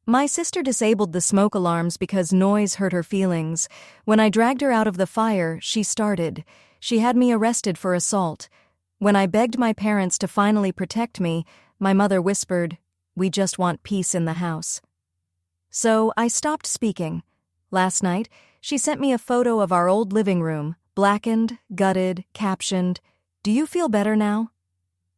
My sister disabled the smoke alarms because noise hurt her feelings. When I dragged her out of the fire, she started. She had me arrested for assault. When I begged my parents to finally protect me, my mother whispered, "We just want peace in the house." So I stopped speaking. Last night, she sent me a photo of our old living room, blackened, gutted, captioned, "Do you feel better now?"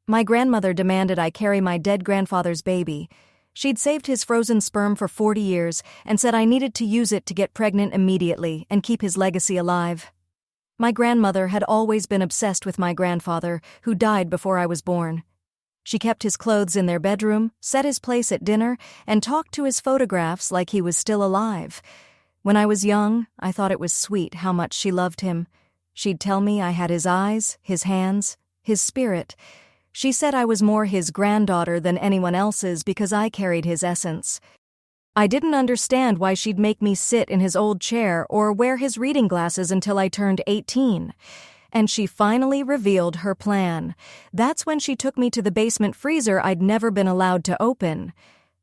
My grandmother demanded I carry my dead grandfather's baby. She'd saved his frozen sperm for 40 years and said I needed to use it to get pregnant immediately and keep his legacy alive. My grandmother had always been obsessed with my grandfather, who died before I was born. She kept his clothes in their bedroom, set his place at dinner, and talked to his photographs like he was still alive. When I was young, I thought it was sweet how much she loved him. She'd tell me I had his eyes, his hands, his spirit. She said I was more his granddaughter than anyone else's because I carried his essence. I didn't understand why she'd make me sit in his old chair or wear his reading glasses until I turned 18. And she finally revealed her plan. That's when she took me to the basement freezer I'd never been allowed to open.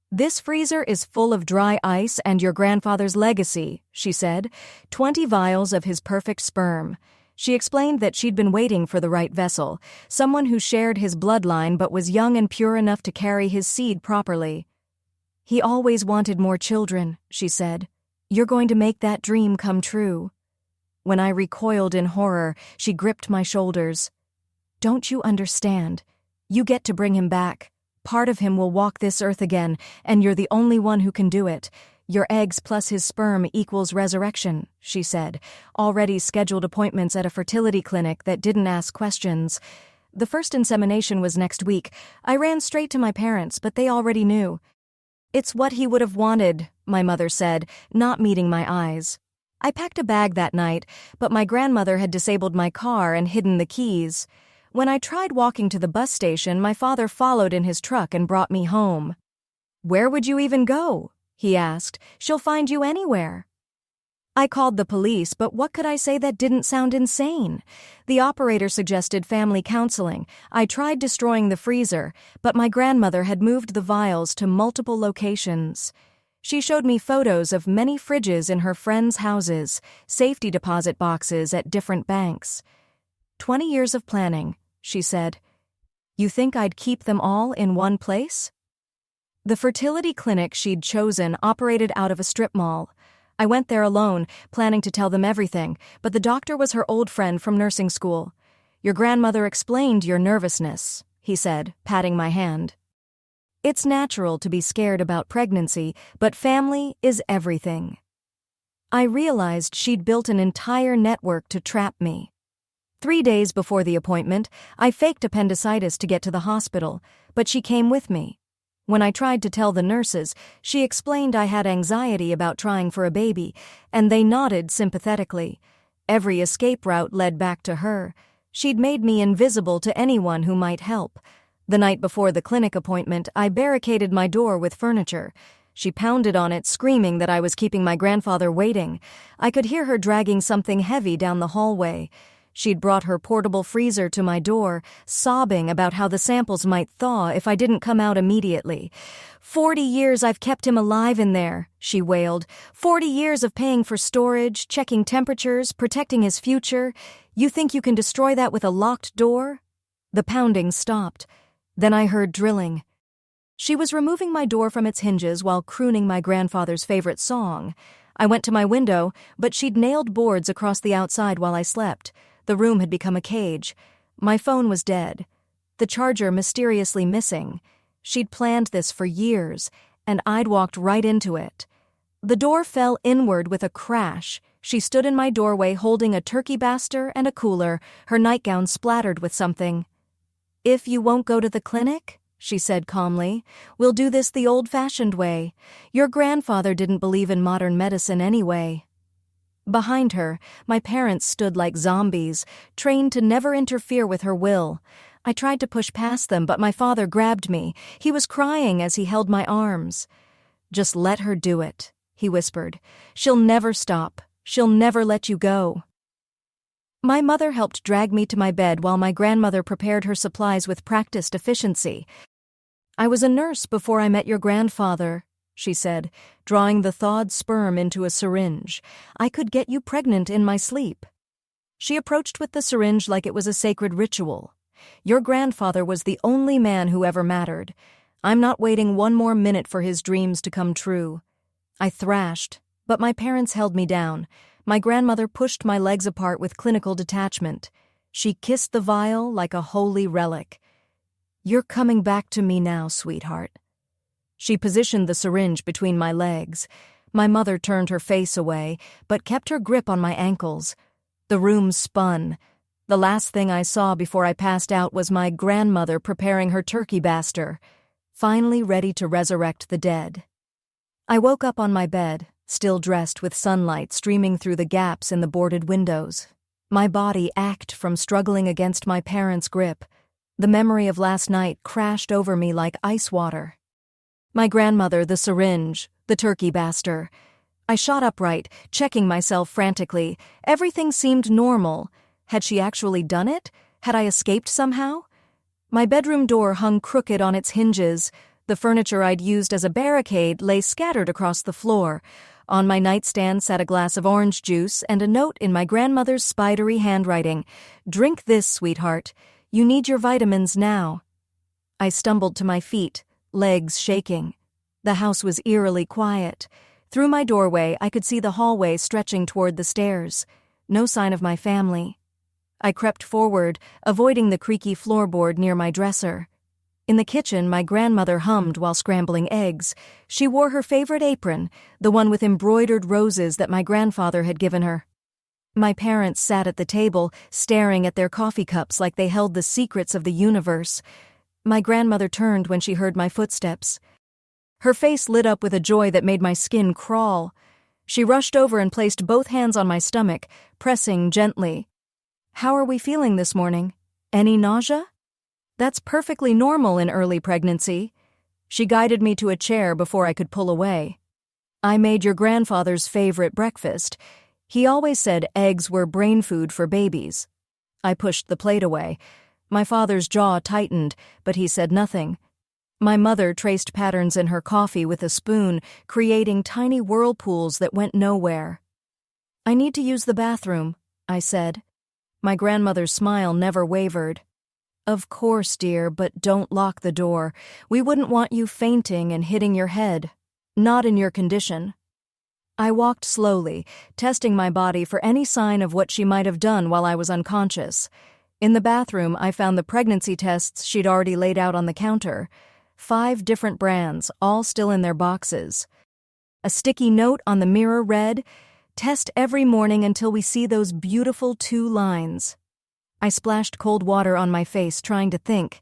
"This freezer is full of dry ice and your grandfather's legacy," she said, 20 vials of his perfect sperm. She explained that she'd been waiting for the right vessel, someone who shared his bloodline but was young and pure enough to carry his seed properly. "He always wanted more children," she said. "You're going to make that dream come true." When I recoiled in horror, she gripped my shoulders. "Don't you understand? You get to bring him back. Part of him will walk this earth again, and you're the only one who can do it. Your eggs plus his sperm equals resurrection," she said, already scheduled appointments at a fertility clinic that didn't ask questions. The first insemination was next week. I ran straight to my parents, but they already knew. "It's what he would have wanted," my mother said, not meeting my eyes. I packed a bag that night, but my grandmother had disabled my car and hidden the keys. When I tried walking to the bus station, my father followed in his truck and brought me home. "Where would you even go?" he asked. "She'll find you anywhere." I called the police, but what could I say that didn't sound insane? The operator suggested family counseling. I tried destroying the freezer, but my grandmother had moved the vials to multiple locations. She showed me photos of many fridges in her friends' houses, safety deposit boxes at different banks. 20 years of planning, she said. "You think I'd keep them all in one place?" The fertility clinic she'd chosen operated out of a strip mall. I went there alone, planning to tell them everything, but the doctor was her old friend from nursing school. "Your grandmother explained your nervousness," he said, patting my hand. "It's natural to be scared about pregnancy, but family is everything." I realized she'd built an entire network to trap me. 3 days before the appointment, I faked appendicitis to get to the hospital, but she came with me. When I tried to tell the nurses, she explained I had anxiety about trying for a baby, and they nodded sympathetically. Every escape route led back to her. She'd made me invisible to anyone who might help. The night before the clinic appointment, I barricaded my door with furniture. She pounded on it, screaming that I was keeping my grandfather waiting. I could hear her dragging something heavy down the hallway. She'd brought her portable freezer to my door, sobbing about how the samples might thaw if I didn't come out immediately. 40 years I've kept him alive in there," she wailed. 40 years of paying for storage, checking temperatures, protecting his future. You think you can destroy that with a locked door?" The pounding stopped. Then I heard drilling. She was removing my door from its hinges while crooning my grandfather's favorite song. I went to my window, but she'd nailed boards across the outside while I slept. The room had become a cage. My phone was dead. The charger mysteriously missing. She'd planned this for years, and I'd walked right into it. The door fell inward with a crash. She stood in my doorway holding a turkey baster and a cooler, her nightgown splattered with something. "If you won't go to the clinic," she said calmly, "we'll do this the old-fashioned way. Your grandfather didn't believe in modern medicine anyway." Behind her, my parents stood like zombies, trained to never interfere with her will. I tried to push past them, but my father grabbed me. He was crying as he held my arms. "Just let her do it," he whispered. "She'll never stop. She'll never let you go." My mother helped drag me to my bed while my grandmother prepared her supplies with practiced efficiency. "I was a nurse before I met your grandfather," she said, drawing the thawed sperm into a syringe. "I could get you pregnant in my sleep." She approached with the syringe like it was a sacred ritual. "Your grandfather was the only man who ever mattered. I'm not waiting one more minute for his dreams to come true." I thrashed, but my parents held me down. My grandmother pushed my legs apart with clinical detachment. She kissed the vial like a holy relic. "You're coming back to me now, sweetheart." She positioned the syringe between my legs. My mother turned her face away, but kept her grip on my ankles. The room spun. The last thing I saw before I passed out was my grandmother preparing her turkey baster, finally ready to resurrect the dead. I woke up on my bed, still dressed with sunlight streaming through the gaps in the boarded windows. My body ached from struggling against my parents' grip. The memory of last night crashed over me like ice water. My grandmother, the syringe, the turkey baster. I shot upright, checking myself frantically. Everything seemed normal. Had she actually done it? Had I escaped somehow? My bedroom door hung crooked on its hinges. The furniture I'd used as a barricade lay scattered across the floor. On my nightstand sat a glass of orange juice and a note in my grandmother's spidery handwriting. "Drink this, sweetheart. You need your vitamins now." I stumbled to my feet, legs shaking. The house was eerily quiet. Through my doorway, I could see the hallway stretching toward the stairs. No sign of my family. I crept forward, avoiding the creaky floorboard near my dresser. In the kitchen, my grandmother hummed while scrambling eggs. She wore her favorite apron, the one with embroidered roses that my grandfather had given her. My parents sat at the table, staring at their coffee cups like they held the secrets of the universe. My grandmother turned when she heard my footsteps. Her face lit up with a joy that made my skin crawl. She rushed over and placed both hands on my stomach, pressing gently. "How are we feeling this morning? Any nausea?" "That's perfectly normal in early pregnancy." She guided me to a chair before I could pull away. "I made your grandfather's favorite breakfast. He always said eggs were brain food for babies." I pushed the plate away. My father's jaw tightened, but he said nothing. My mother traced patterns in her coffee with a spoon, creating tiny whirlpools that went nowhere. "I need to use the bathroom," I said. My grandmother's smile never wavered. "Of course, dear, but don't lock the door. We wouldn't want you fainting and hitting your head. Not in your condition." I walked slowly, testing my body for any sign of what she might have done while I was unconscious. In the bathroom, I found the pregnancy tests she'd already laid out on the counter. 5 different brands, all still in their boxes. A sticky note on the mirror read, "Test every morning until we see those beautiful 2 lines." I splashed cold water on my face, trying to think.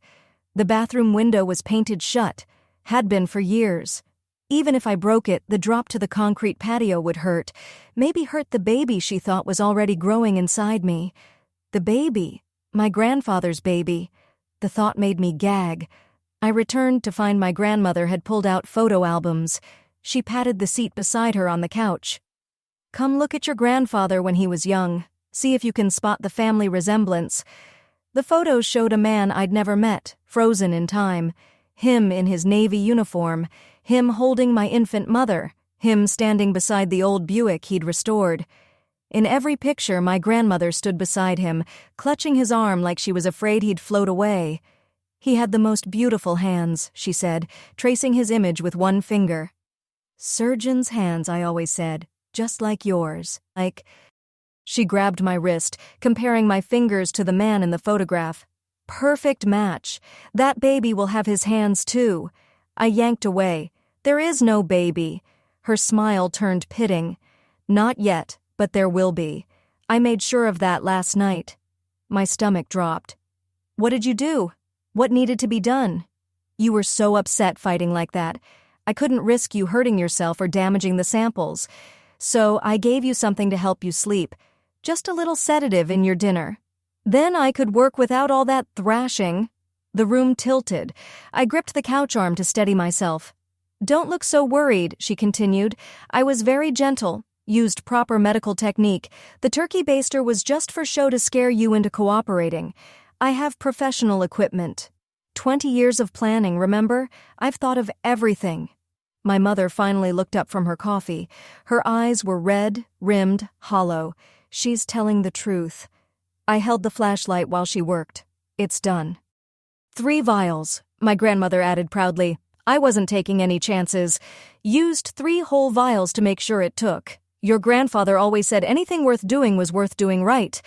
The bathroom window was painted shut, had been for years. Even if I broke it, the drop to the concrete patio would hurt. Maybe hurt the baby she thought was already growing inside me. The baby, my grandfather's baby. The thought made me gag. I returned to find my grandmother had pulled out photo albums. She patted the seat beside her on the couch. "Come look at your grandfather when he was young. See if you can spot the family resemblance." The photos showed a man I'd never met, frozen in time. Him in his Navy uniform, him holding my infant mother, him standing beside the old Buick he'd restored. In every picture, my grandmother stood beside him, clutching his arm like she was afraid he'd float away. "He had the most beautiful hands," she said, tracing his image with one finger. "Surgeon's hands," I always said, "just like yours." She grabbed my wrist, comparing my fingers to the man in the photograph. "Perfect match. That baby will have his hands too." I yanked away. "There is no baby." Her smile turned pitting. "Not yet, but there will be. I made sure of that last night." My stomach dropped. "What did you do? What needed to be done?" "You were so upset fighting like that. I couldn't risk you hurting yourself or damaging the samples. So I gave you something to help you sleep. Just a little sedative in your dinner. Then I could work without all that thrashing." The room tilted. I gripped the couch arm to steady myself. "Don't look so worried," she continued. "I was very gentle, used proper medical technique. The turkey baster was just for show to scare you into cooperating. I have professional equipment. 20 years of planning, remember? I've thought of everything." My mother finally looked up from her coffee. Her eyes were red, rimmed, hollow. She's telling the truth. I held the flashlight while she worked. It's done. 3 vials, my grandmother added proudly. I wasn't taking any chances. Used 3 whole vials to make sure it took. Your grandfather always said anything worth doing was worth doing right.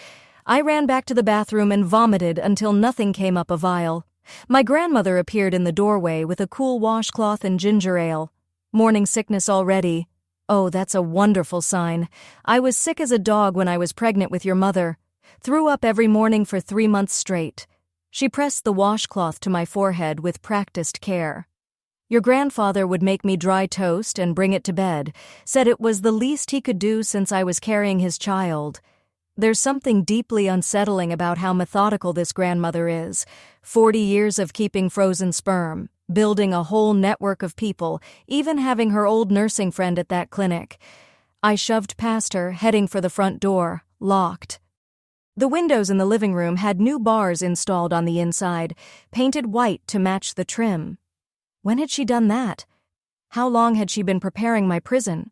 I ran back to the bathroom and vomited until nothing came up a vial. My grandmother appeared in the doorway with a cool washcloth and ginger ale. Morning sickness already. Oh, that's a wonderful sign. I was sick as a dog when I was pregnant with your mother. Threw up every morning for 3 months straight. She pressed the washcloth to my forehead with practiced care. Your grandfather would make me dry toast and bring it to bed, said it was the least he could do since I was carrying his child. There's something deeply unsettling about how methodical this grandmother is. 40 years of keeping frozen sperm, building a whole network of people, even having her old nursing friend at that clinic. I shoved past her, heading for the front door, locked. The windows in the living room had new bars installed on the inside, painted white to match the trim. When had she done that? How long had she been preparing my prison?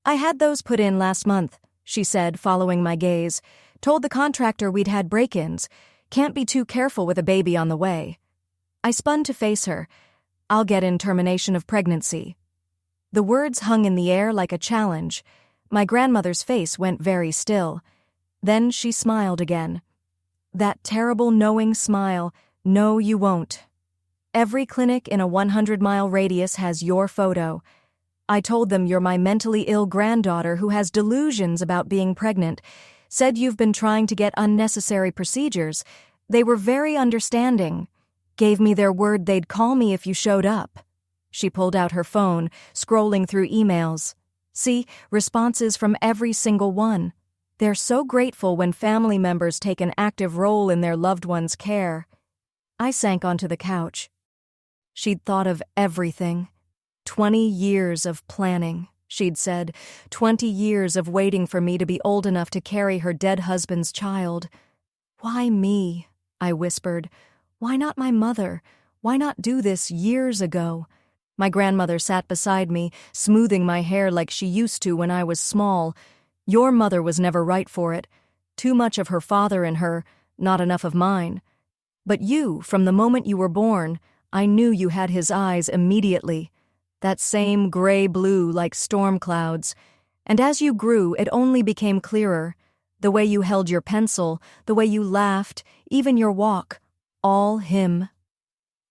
I had those put in last month, she said, following my gaze. Told the contractor we'd had break-ins. Can't be too careful with a baby on the way. I spun to face her. I'll get in termination of pregnancy. The words hung in the air like a challenge. My grandmother's face went very still. Then she smiled again. That terrible knowing smile. No, you won't. Every clinic in a 100-mile radius has your photo. I told them you're my mentally ill granddaughter who has delusions about being pregnant. Said you've been trying to get unnecessary procedures. They were very understanding. Gave me their word they'd call me if you showed up. She pulled out her phone, scrolling through emails. See, responses from every single one. They're so grateful when family members take an active role in their loved one's care. I sank onto the couch. She'd thought of everything. 20 years of planning, she'd said. 20 years of waiting for me to be old enough to carry her dead husband's child. Why me? I whispered. Why not my mother? Why not do this years ago? My grandmother sat beside me, smoothing my hair like she used to when I was small. Your mother was never right for it. Too much of her father in her, not enough of mine. But you, from the moment you were born, I knew you had his eyes immediately. That same gray-blue like storm clouds. And as you grew, it only became clearer. The way you held your pencil, the way you laughed, even your walk. All him.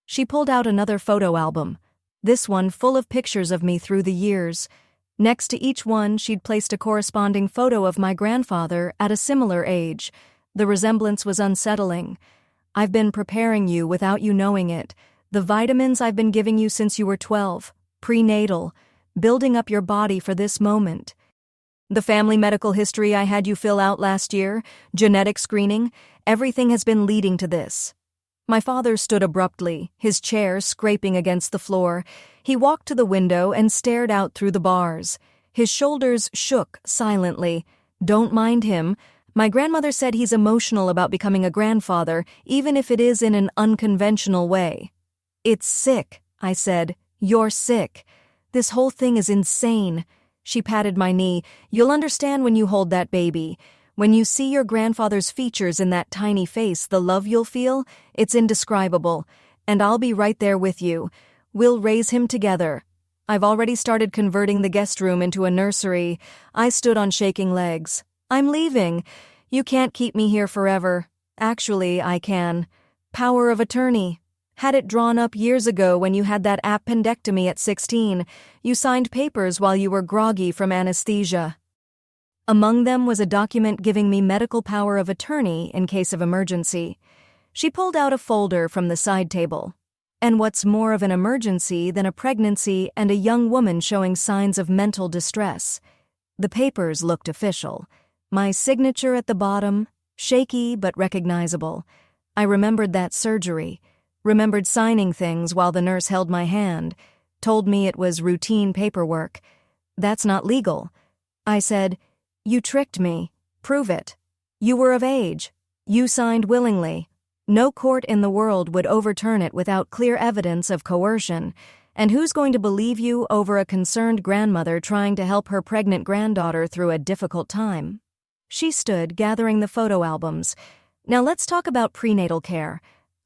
She pulled out another photo album. This one full of pictures of me through the years. Next to each one, she'd placed a corresponding photo of my grandfather at a similar age. The resemblance was unsettling. I've been preparing you without you knowing it. The vitamins I've been giving you since you were 12. Prenatal, building up your body for this moment. The family medical history I had you fill out last year, genetic screening, everything has been leading to this. My father stood abruptly, his chair scraping against the floor. He walked to the window and stared out through the bars. His shoulders shook silently. Don't mind him. My grandmother said he's emotional about becoming a grandfather, even if it is in an unconventional way. It's sick, I said. You're sick. This whole thing is insane. She patted my knee. You'll understand when you hold that baby. When you see your grandfather's features in that tiny face, the love you'll feel, it's indescribable. And I'll be right there with you. We'll raise him together. I've already started converting the guest room into a nursery. I stood on shaking legs. I'm leaving. You can't keep me here forever. Actually, I can. Power of attorney. Had it drawn up years ago when you had that appendectomy at 16. You signed papers while you were groggy from anesthesia. Among them was a document giving me medical power of attorney in case of emergency. She pulled out a folder from the side table. And what's more of an emergency than a pregnancy and a young woman showing signs of mental distress? The papers looked official. My signature at the bottom, shaky but recognizable. I remembered that surgery. Remembered signing things while the nurse held my hand, told me it was routine paperwork. That's not legal. I said, you tricked me. Prove it. You were of age. You signed willingly. No court in the world would overturn it without clear evidence of coercion. And who's going to believe you over a concerned grandmother trying to help her pregnant granddaughter through a difficult time? She stood, gathering the photo albums. Now let's talk about prenatal care.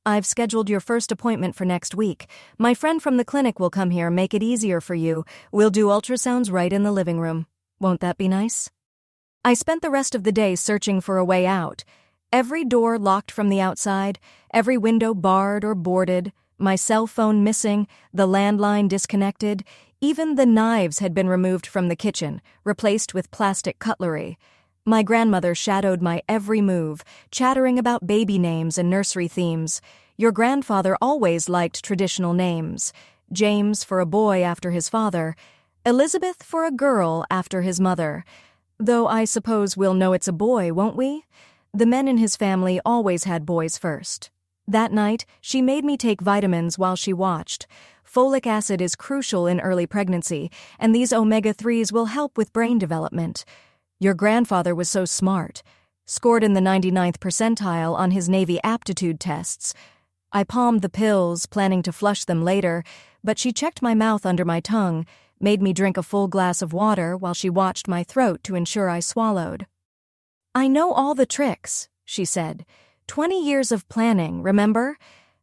I've scheduled your first appointment for next week. My friend from the clinic will come here, make it easier for you. We'll do ultrasounds right in the living room. Won't that be nice? I spent the rest of the day searching for a way out. Every door locked from the outside, every window barred or boarded, my cell phone missing, the landline disconnected, even the knives had been removed from the kitchen, replaced with plastic cutlery. My grandmother shadowed my every move, chattering about baby names and nursery themes. Your grandfather always liked traditional names. James for a boy after his father, Elizabeth for a girl after his mother. Though I suppose we'll know it's a boy, won't we? The men in his family always had boys first. That night, she made me take vitamins while she watched. Folic acid is crucial in early pregnancy, and these omega-3s will help with brain development. Your grandfather was so smart. Scored in the 99th percentile on his Navy aptitude tests. I palmed the pills, planning to flush them later, but she checked my mouth under my tongue, made me drink a full glass of water while she watched my throat to ensure I swallowed. I know all the tricks, she said. 20 years of planning, remember?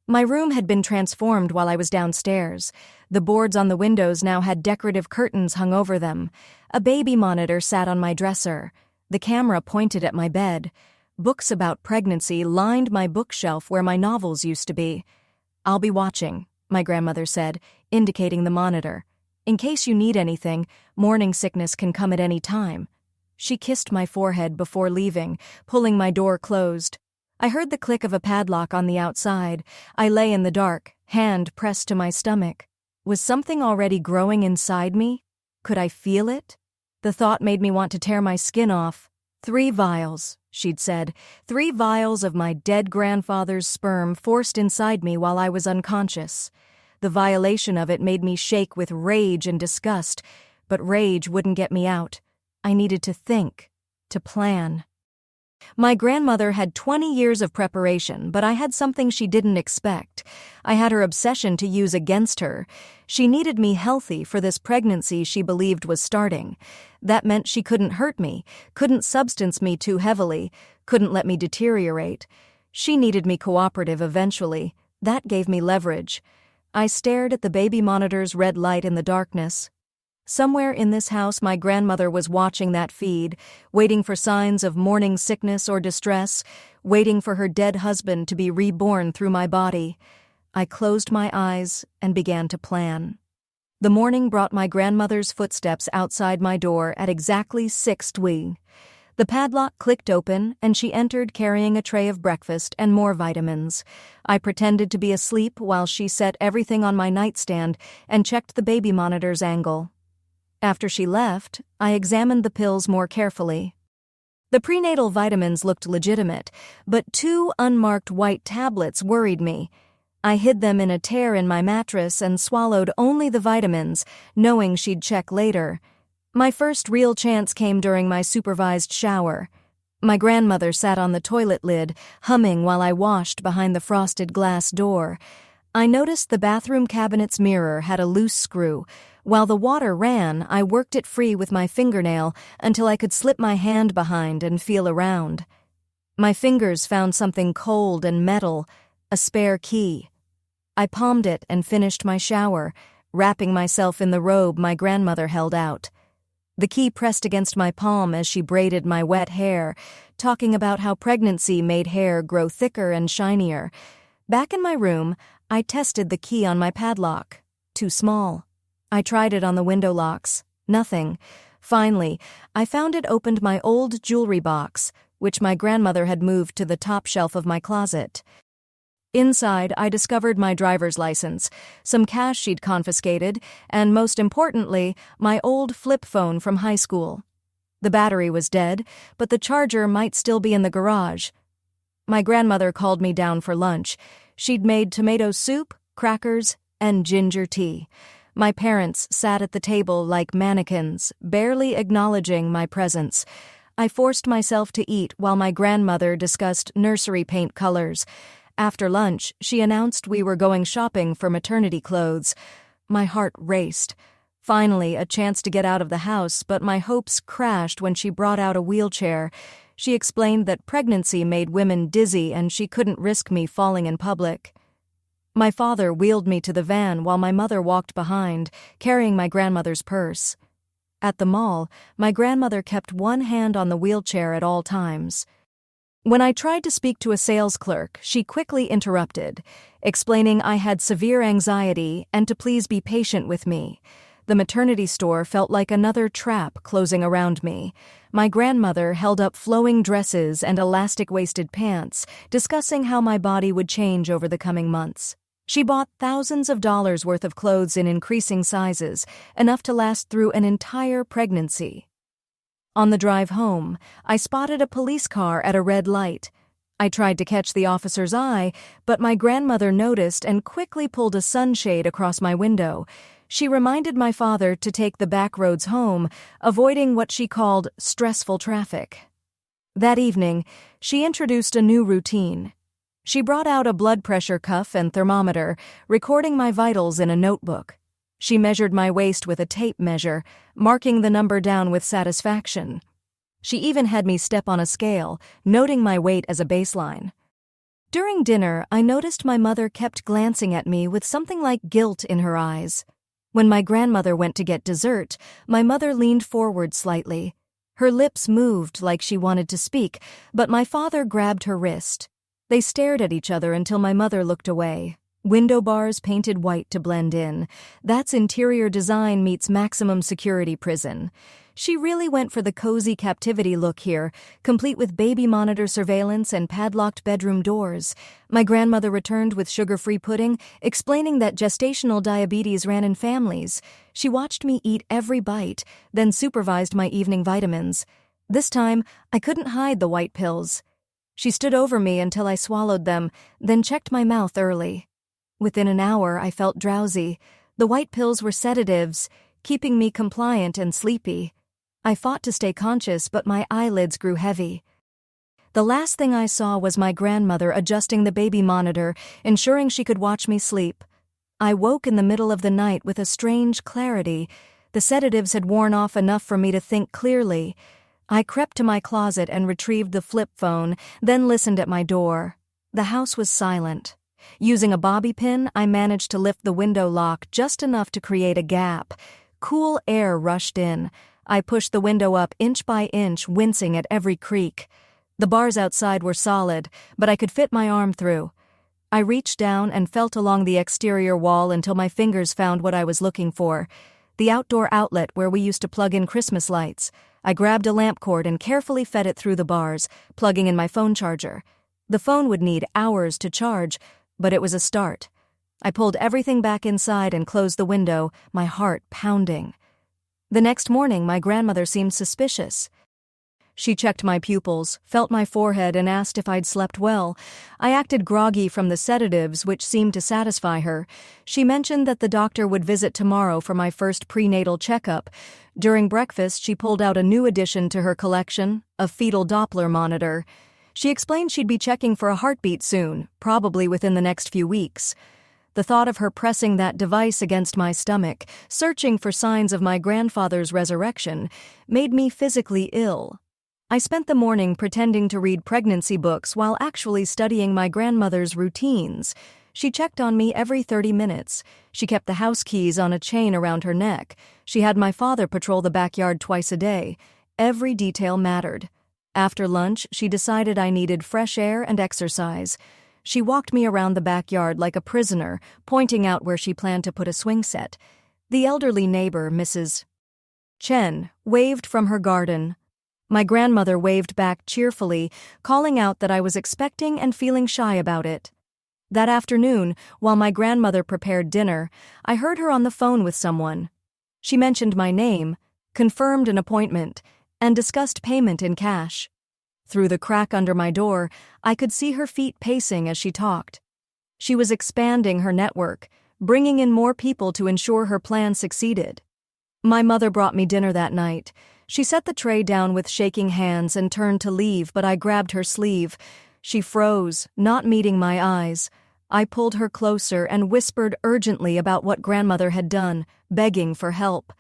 My room had been transformed while I was downstairs. The boards on the windows now had decorative curtains hung over them. A baby monitor sat on my dresser. The camera pointed at my bed. Books about pregnancy lined my bookshelf where my novels used to be. I'll be watching, my grandmother said, indicating the monitor. In case you need anything, morning sickness can come at any time. She kissed my forehead before leaving, pulling my door closed. I heard the click of a padlock on the outside. I lay in the dark, hand pressed to my stomach. Was something already growing inside me? Could I feel it? The thought made me want to tear my skin off. 3 vials, she'd said. 3 vials of my dead grandfather's sperm forced inside me while I was unconscious. The violation of it made me shake with rage and disgust, but rage wouldn't get me out. I needed to think, to plan. My grandmother had 20 years of preparation, but I had something she didn't expect. I had her obsession to use against her. She needed me healthy for this pregnancy she believed was starting. That meant she couldn't hurt me, couldn't substance me too heavily, couldn't let me deteriorate. She needed me cooperative eventually. That gave me leverage. I stared at the baby monitor's red light in the darkness. Somewhere in this house, my grandmother was watching that feed, waiting for signs of morning sickness or distress, waiting for her dead husband to be reborn through my body. I closed my eyes and began to plan. The morning brought my grandmother's footsteps outside my door at exactly 6:00. The padlock clicked open, and she entered carrying a tray of breakfast and more vitamins. I pretended to be asleep while she set everything on my nightstand and checked the baby monitor's angle. After she left, I examined the pills more carefully. The prenatal vitamins looked legitimate, but 2 unmarked white tablets worried me. I hid them in a tear in my mattress and swallowed only the vitamins, knowing she'd check later. My first real chance came during my supervised shower. My grandmother sat on the toilet lid, humming while I washed behind the frosted glass door. I noticed the bathroom cabinet's mirror had a loose screw. While the water ran, I worked it free with my fingernail until I could slip my hand behind and feel around. My fingers found something cold and metal, a spare key. I palmed it and finished my shower, wrapping myself in the robe my grandmother held out. The key pressed against my palm as she braided my wet hair, talking about how pregnancy made hair grow thicker and shinier. Back in my room, I tested the key on my padlock. Too small. I tried it on the window locks. Nothing. Finally, I found it opened my old jewelry box, which my grandmother had moved to the top shelf of my closet. Inside, I discovered my driver's license, some cash she'd confiscated, and most importantly, my old flip phone from high school. The battery was dead, but the charger might still be in the garage. My grandmother called me down for lunch. She'd made tomato soup, crackers, and ginger tea. My parents sat at the table like mannequins, barely acknowledging my presence. I forced myself to eat while my grandmother discussed nursery paint colors. After lunch, she announced we were going shopping for maternity clothes. My heart raced. Finally, a chance to get out of the house, but my hopes crashed when she brought out a wheelchair. She explained that pregnancy made women dizzy and she couldn't risk me falling in public. My father wheeled me to the van while my mother walked behind, carrying my grandmother's purse. At the mall, my grandmother kept one hand on the wheelchair at all times. When I tried to speak to a sales clerk, she quickly interrupted, explaining I had severe anxiety and to please be patient with me. The maternity store felt like another trap closing around me. My grandmother held up flowing dresses and elastic-waisted pants, discussing how my body would change over the coming months. She bought thousands of dollars worth of clothes in increasing sizes, enough to last through an entire pregnancy. On the drive home, I spotted a police car at a red light. I tried to catch the officer's eye, but my grandmother noticed and quickly pulled a sunshade across my window. She reminded my father to take the back roads home, avoiding what she called stressful traffic. That evening, she introduced a new routine. She brought out a blood pressure cuff and thermometer, recording my vitals in a notebook. She measured my waist with a tape measure, marking the number down with satisfaction. She even had me step on a scale, noting my weight as a baseline. During dinner, I noticed my mother kept glancing at me with something like guilt in her eyes. When my grandmother went to get dessert, my mother leaned forward slightly. Her lips moved like she wanted to speak, but my father grabbed her wrist. They stared at each other until my mother looked away. Window bars painted white to blend in. That's interior design meets maximum security prison. She really went for the cozy captivity look here, complete with baby monitor surveillance and padlocked bedroom doors. My grandmother returned with sugar-free pudding, explaining that gestational diabetes ran in families. She watched me eat every bite, then supervised my evening vitamins. This time, I couldn't hide the white pills. She stood over me until I swallowed them, then checked my mouth early. Within an hour, I felt drowsy. The white pills were sedatives, keeping me compliant and sleepy. I fought to stay conscious, but my eyelids grew heavy. The last thing I saw was my grandmother adjusting the baby monitor, ensuring she could watch me sleep. I woke in the middle of the night with a strange clarity. The sedatives had worn off enough for me to think clearly. I crept to my closet and retrieved the flip phone, then listened at my door. The house was silent. Using a bobby pin, I managed to lift the window lock just enough to create a gap. Cool air rushed in. I pushed the window up inch by inch, wincing at every creak. The bars outside were solid, but I could fit my arm through. I reached down and felt along the exterior wall until my fingers found what I was looking for, the outdoor outlet where we used to plug in Christmas lights. I grabbed a lamp cord and carefully fed it through the bars, plugging in my phone charger. The phone would need hours to charge, but it was a start. I pulled everything back inside and closed the window, my heart pounding. The next morning, my grandmother seemed suspicious. She checked my pupils, felt my forehead, and asked if I'd slept well. I acted groggy from the sedatives, which seemed to satisfy her. She mentioned that the doctor would visit tomorrow for my first prenatal checkup. During breakfast, she pulled out a new addition to her collection, a fetal Doppler monitor. She explained she'd be checking for a heartbeat soon, probably within the next few weeks. The thought of her pressing that device against my stomach, searching for signs of my grandfather's resurrection, made me physically ill. I spent the morning pretending to read pregnancy books while actually studying my grandmother's routines. She checked on me every 30 minutes. She kept the house keys on a chain around her neck. She had my father patrol the backyard twice a day. Every detail mattered. After lunch, she decided I needed fresh air and exercise. She walked me around the backyard like a prisoner, pointing out where she planned to put a swing set. The elderly neighbor, Mrs. Chen, waved from her garden. My grandmother waved back cheerfully, calling out that I was expecting and feeling shy about it. That afternoon, while my grandmother prepared dinner, I heard her on the phone with someone. She mentioned my name, confirmed an appointment, and discussed payment in cash. Through the crack under my door, I could see her feet pacing as she talked. She was expanding her network, bringing in more people to ensure her plan succeeded. My mother brought me dinner that night. She set the tray down with shaking hands and turned to leave, but I grabbed her sleeve. She froze, not meeting my eyes. I pulled her closer and whispered urgently about what grandmother had done, begging for help.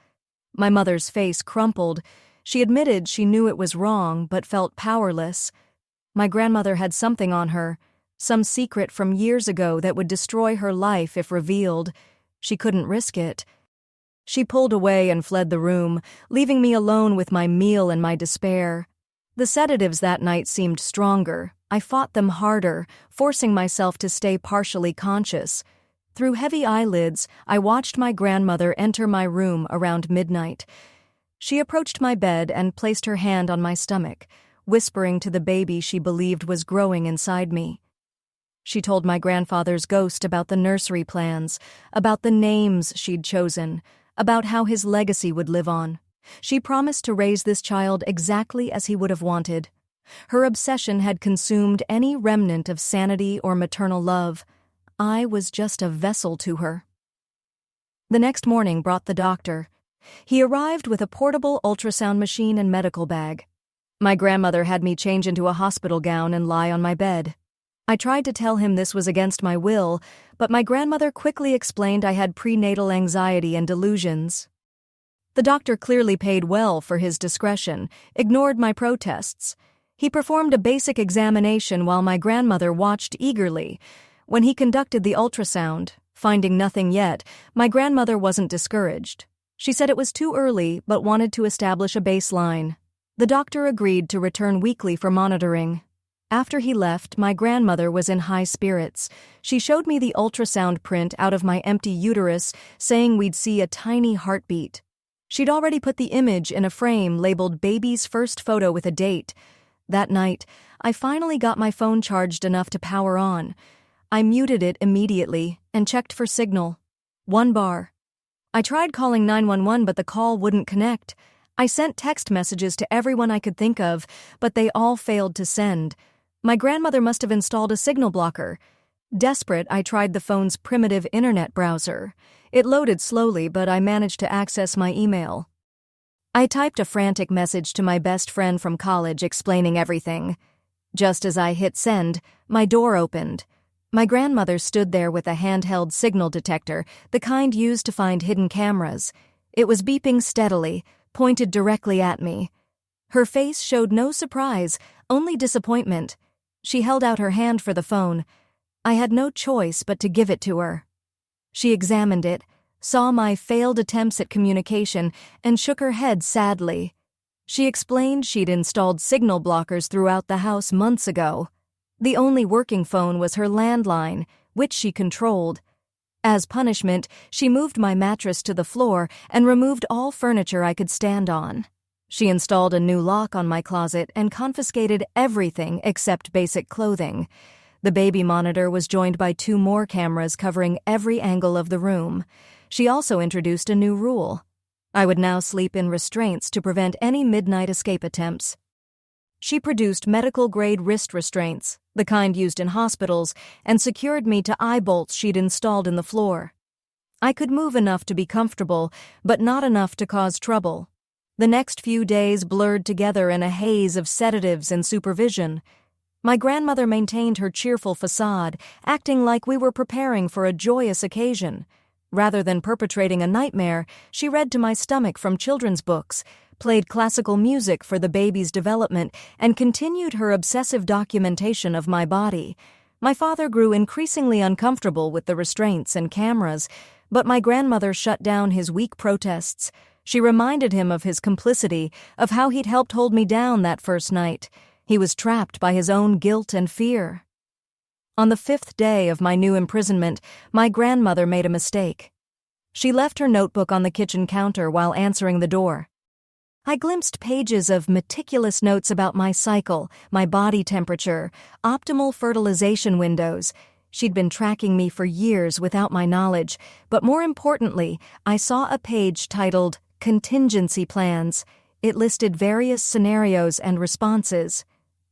My mother's face crumpled. She admitted she knew it was wrong, but felt powerless. My grandmother had something on her, some secret from years ago that would destroy her life if revealed. She couldn't risk it. She pulled away and fled the room, leaving me alone with my meal and my despair. The sedatives that night seemed stronger. I fought them harder, forcing myself to stay partially conscious. Through heavy eyelids, I watched my grandmother enter my room around midnight. She approached my bed and placed her hand on my stomach, whispering to the baby she believed was growing inside me. She told my grandfather's ghost about the nursery plans, about the names she'd chosen, about how his legacy would live on. She promised to raise this child exactly as he would have wanted. Her obsession had consumed any remnant of sanity or maternal love. I was just a vessel to her. The next morning brought the doctor. He arrived with a portable ultrasound machine and medical bag. My grandmother had me change into a hospital gown and lie on my bed. I tried to tell him this was against my will, but my grandmother quickly explained I had prenatal anxiety and delusions. The doctor clearly paid well for his discretion, ignored my protests. He performed a basic examination while my grandmother watched eagerly. When he conducted the ultrasound, finding nothing yet, my grandmother wasn't discouraged. She said it was too early but wanted to establish a baseline. The doctor agreed to return weekly for monitoring. After he left, my grandmother was in high spirits. She showed me the ultrasound print out of my empty uterus, saying we'd see a tiny heartbeat. She'd already put the image in a frame labeled "Baby's First Photo" with a date. That night, I finally got my phone charged enough to power on. I muted it immediately and checked for signal. 1 bar. I tried calling 911, but the call wouldn't connect. I sent text messages to everyone I could think of, but they all failed to send. My grandmother must have installed a signal blocker. Desperate, I tried the phone's primitive internet browser. It loaded slowly, but I managed to access my email. I typed a frantic message to my best friend from college explaining everything. Just as I hit send, my door opened. My grandmother stood there with a handheld signal detector, the kind used to find hidden cameras. It was beeping steadily, pointed directly at me. Her face showed no surprise, only disappointment. She held out her hand for the phone. I had no choice but to give it to her. She examined it, saw my failed attempts at communication, and shook her head sadly. She explained she'd installed signal blockers throughout the house months ago. The only working phone was her landline, which she controlled. As punishment, she moved my mattress to the floor and removed all furniture I could stand on. She installed a new lock on my closet and confiscated everything except basic clothing. The baby monitor was joined by 2 more cameras covering every angle of the room. She also introduced a new rule. I would now sleep in restraints to prevent any midnight escape attempts. She produced medical-grade wrist restraints, the kind used in hospitals, and secured me to eye bolts she'd installed in the floor. I could move enough to be comfortable, but not enough to cause trouble. The next few days blurred together in a haze of sedatives and supervision. My grandmother maintained her cheerful facade, acting like we were preparing for a joyous occasion. Rather than perpetrating a nightmare, she read to my stomach from children's books, played classical music for the baby's development, and continued her obsessive documentation of my body. My father grew increasingly uncomfortable with the restraints and cameras, but my grandmother shut down his weak protests. She reminded him of his complicity, of how he'd helped hold me down that first night. He was trapped by his own guilt and fear. On the 5th day of my new imprisonment, my grandmother made a mistake. She left her notebook on the kitchen counter while answering the door. I glimpsed pages of meticulous notes about my cycle, my body temperature, optimal fertilization windows. She'd been tracking me for years without my knowledge, but more importantly, I saw a page titled Contingency Plans. It listed various scenarios and responses.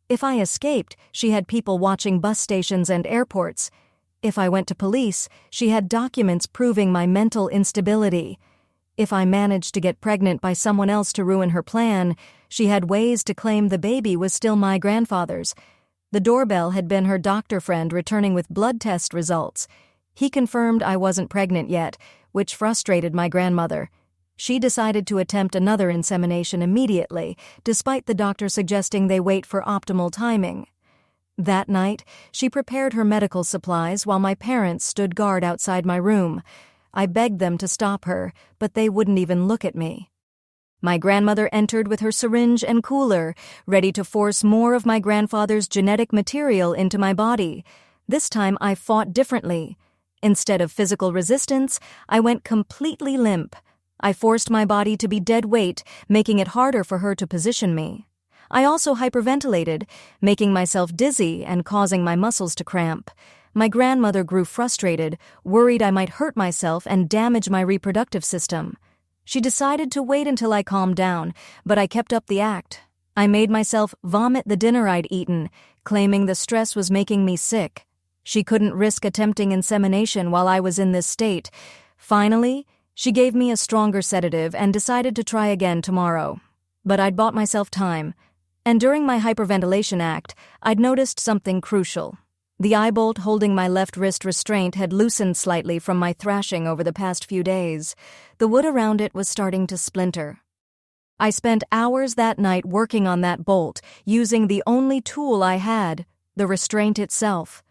If I escaped, she had people watching bus stations and airports. If I went to police, she had documents proving my mental instability. If I managed to get pregnant by someone else to ruin her plan, she had ways to claim the baby was still my grandfather's. The doorbell had been her doctor friend returning with blood test results. He confirmed I wasn't pregnant yet, which frustrated my grandmother. She decided to attempt another insemination immediately, despite the doctor suggesting they wait for optimal timing. That night, she prepared her medical supplies while my parents stood guard outside my room. I begged them to stop her, but they wouldn't even look at me. My grandmother entered with her syringe and cooler, ready to force more of my grandfather's genetic material into my body. This time I fought differently. Instead of physical resistance, I went completely limp. I forced my body to be dead weight, making it harder for her to position me. I also hyperventilated, making myself dizzy and causing my muscles to cramp. My grandmother grew frustrated, worried I might hurt myself and damage my reproductive system. She decided to wait until I calmed down, but I kept up the act. I made myself vomit the dinner I'd eaten, claiming the stress was making me sick. She couldn't risk attempting insemination while I was in this state. Finally, she gave me a stronger sedative and decided to try again tomorrow. But I'd bought myself time. And during my hyperventilation act, I'd noticed something crucial. The eye bolt holding my left wrist restraint had loosened slightly from my thrashing over the past few days. The wood around it was starting to splinter. I spent hours that night working on that bolt, using the only tool I had, the restraint itself.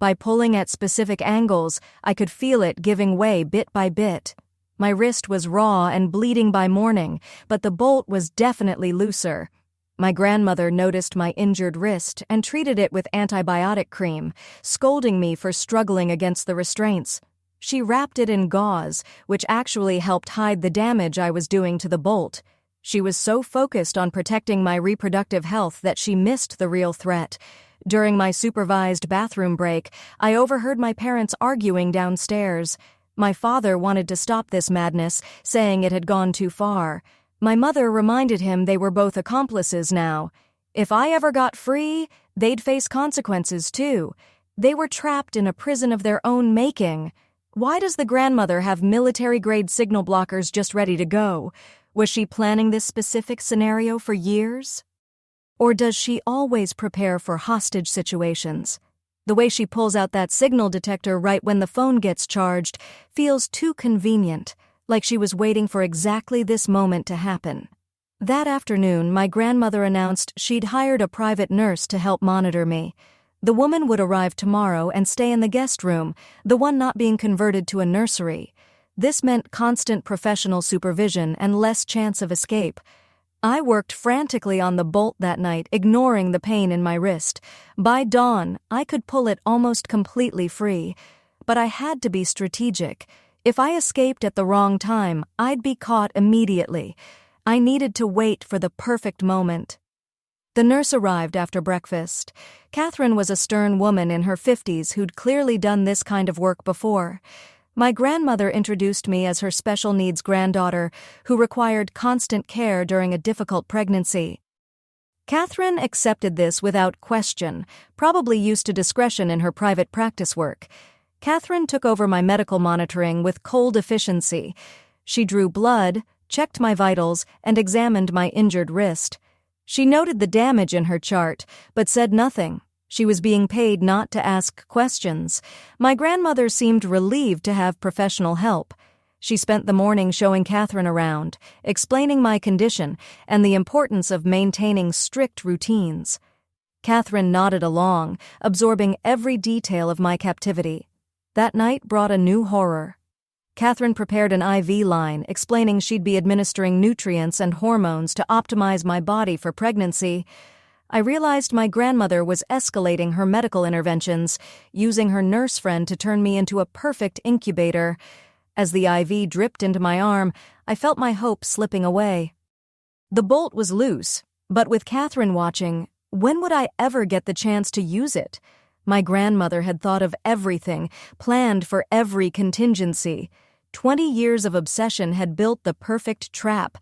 By pulling at specific angles, I could feel it giving way bit by bit. My wrist was raw and bleeding by morning, but the bolt was definitely looser. My grandmother noticed my injured wrist and treated it with antibiotic cream, scolding me for struggling against the restraints. She wrapped it in gauze, which actually helped hide the damage I was doing to the bolt. She was so focused on protecting my reproductive health that she missed the real threat. During my supervised bathroom break, I overheard my parents arguing downstairs. My father wanted to stop this madness, saying it had gone too far. My mother reminded him they were both accomplices now. If I ever got free, they'd face consequences too. They were trapped in a prison of their own making. Why does the grandmother have military-grade signal blockers just ready to go? Was she planning this specific scenario for years? Or does she always prepare for hostage situations? The way she pulls out that signal detector right when the phone gets charged feels too convenient, like she was waiting for exactly this moment to happen. That afternoon, my grandmother announced she'd hired a private nurse to help monitor me. The woman would arrive tomorrow and stay in the guest room, the one not being converted to a nursery. This meant constant professional supervision and less chance of escape. I worked frantically on the bolt that night, ignoring the pain in my wrist. By dawn, I could pull it almost completely free. But I had to be strategic. If I escaped at the wrong time, I'd be caught immediately. I needed to wait for the perfect moment. The nurse arrived after breakfast. Catherine was a stern woman in her 50s who'd clearly done this kind of work before. My grandmother introduced me as her special needs granddaughter who required constant care during a difficult pregnancy. Catherine accepted this without question, probably used to discretion in her private practice work. Catherine took over my medical monitoring with cold efficiency. She drew blood, checked my vitals, and examined my injured wrist. She noted the damage in her chart, but said nothing. She was being paid not to ask questions. My grandmother seemed relieved to have professional help. She spent the morning showing Catherine around, explaining my condition and the importance of maintaining strict routines. Catherine nodded along, absorbing every detail of my captivity. That night brought a new horror. Catherine prepared an IV line, explaining she'd be administering nutrients and hormones to optimize my body for pregnancy. I realized my grandmother was escalating her medical interventions, using her nurse friend to turn me into a perfect incubator. As the IV dripped into my arm, I felt my hope slipping away. The bolt was loose, but with Catherine watching, when would I ever get the chance to use it? My grandmother had thought of everything, planned for every contingency. 20 years of obsession had built the perfect trap.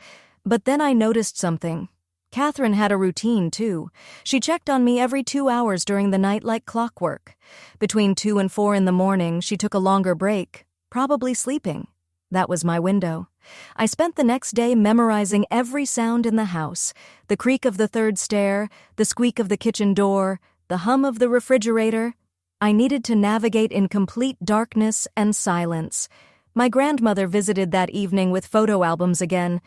But then I noticed something. Catherine had a routine, too. She checked on me every 2 hours during the night like clockwork. Between 2 and 4 in the morning, she took a longer break, probably sleeping. That was my window. I spent the next day memorizing every sound in the house, the creak of the third stair, the squeak of the kitchen door, the hum of the refrigerator. I needed to navigate in complete darkness and silence. My grandmother visited that evening with photo albums again.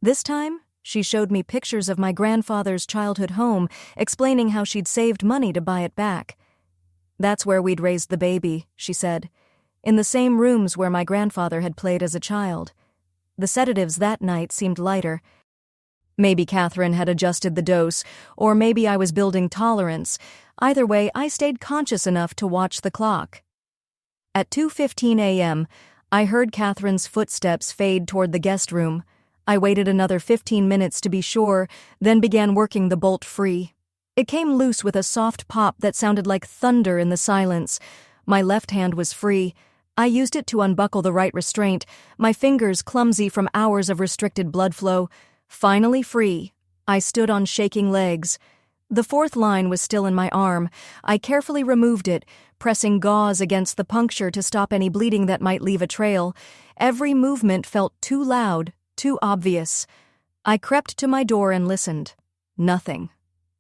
This time, she showed me pictures of my grandfather's childhood home, explaining how she'd saved money to buy it back. "That's where we'd raised the baby," she said, "in the same rooms where my grandfather had played as a child." The sedatives that night seemed lighter. Maybe Catherine had adjusted the dose, or maybe I was building tolerance. Either way, I stayed conscious enough to watch the clock. At 2:15 a.m., I heard Catherine's footsteps fade toward the guest room. I waited another 15 minutes to be sure, then began working the bolt free. It came loose with a soft pop that sounded like thunder in the silence. My left hand was free. I used it to unbuckle the right restraint, my fingers clumsy from hours of restricted blood flow. Finally free, I stood on shaking legs. The fourth line was still in my arm. I carefully removed it, pressing gauze against the puncture to stop any bleeding that might leave a trail. Every movement felt too loud, too obvious. I crept to my door and listened. Nothing.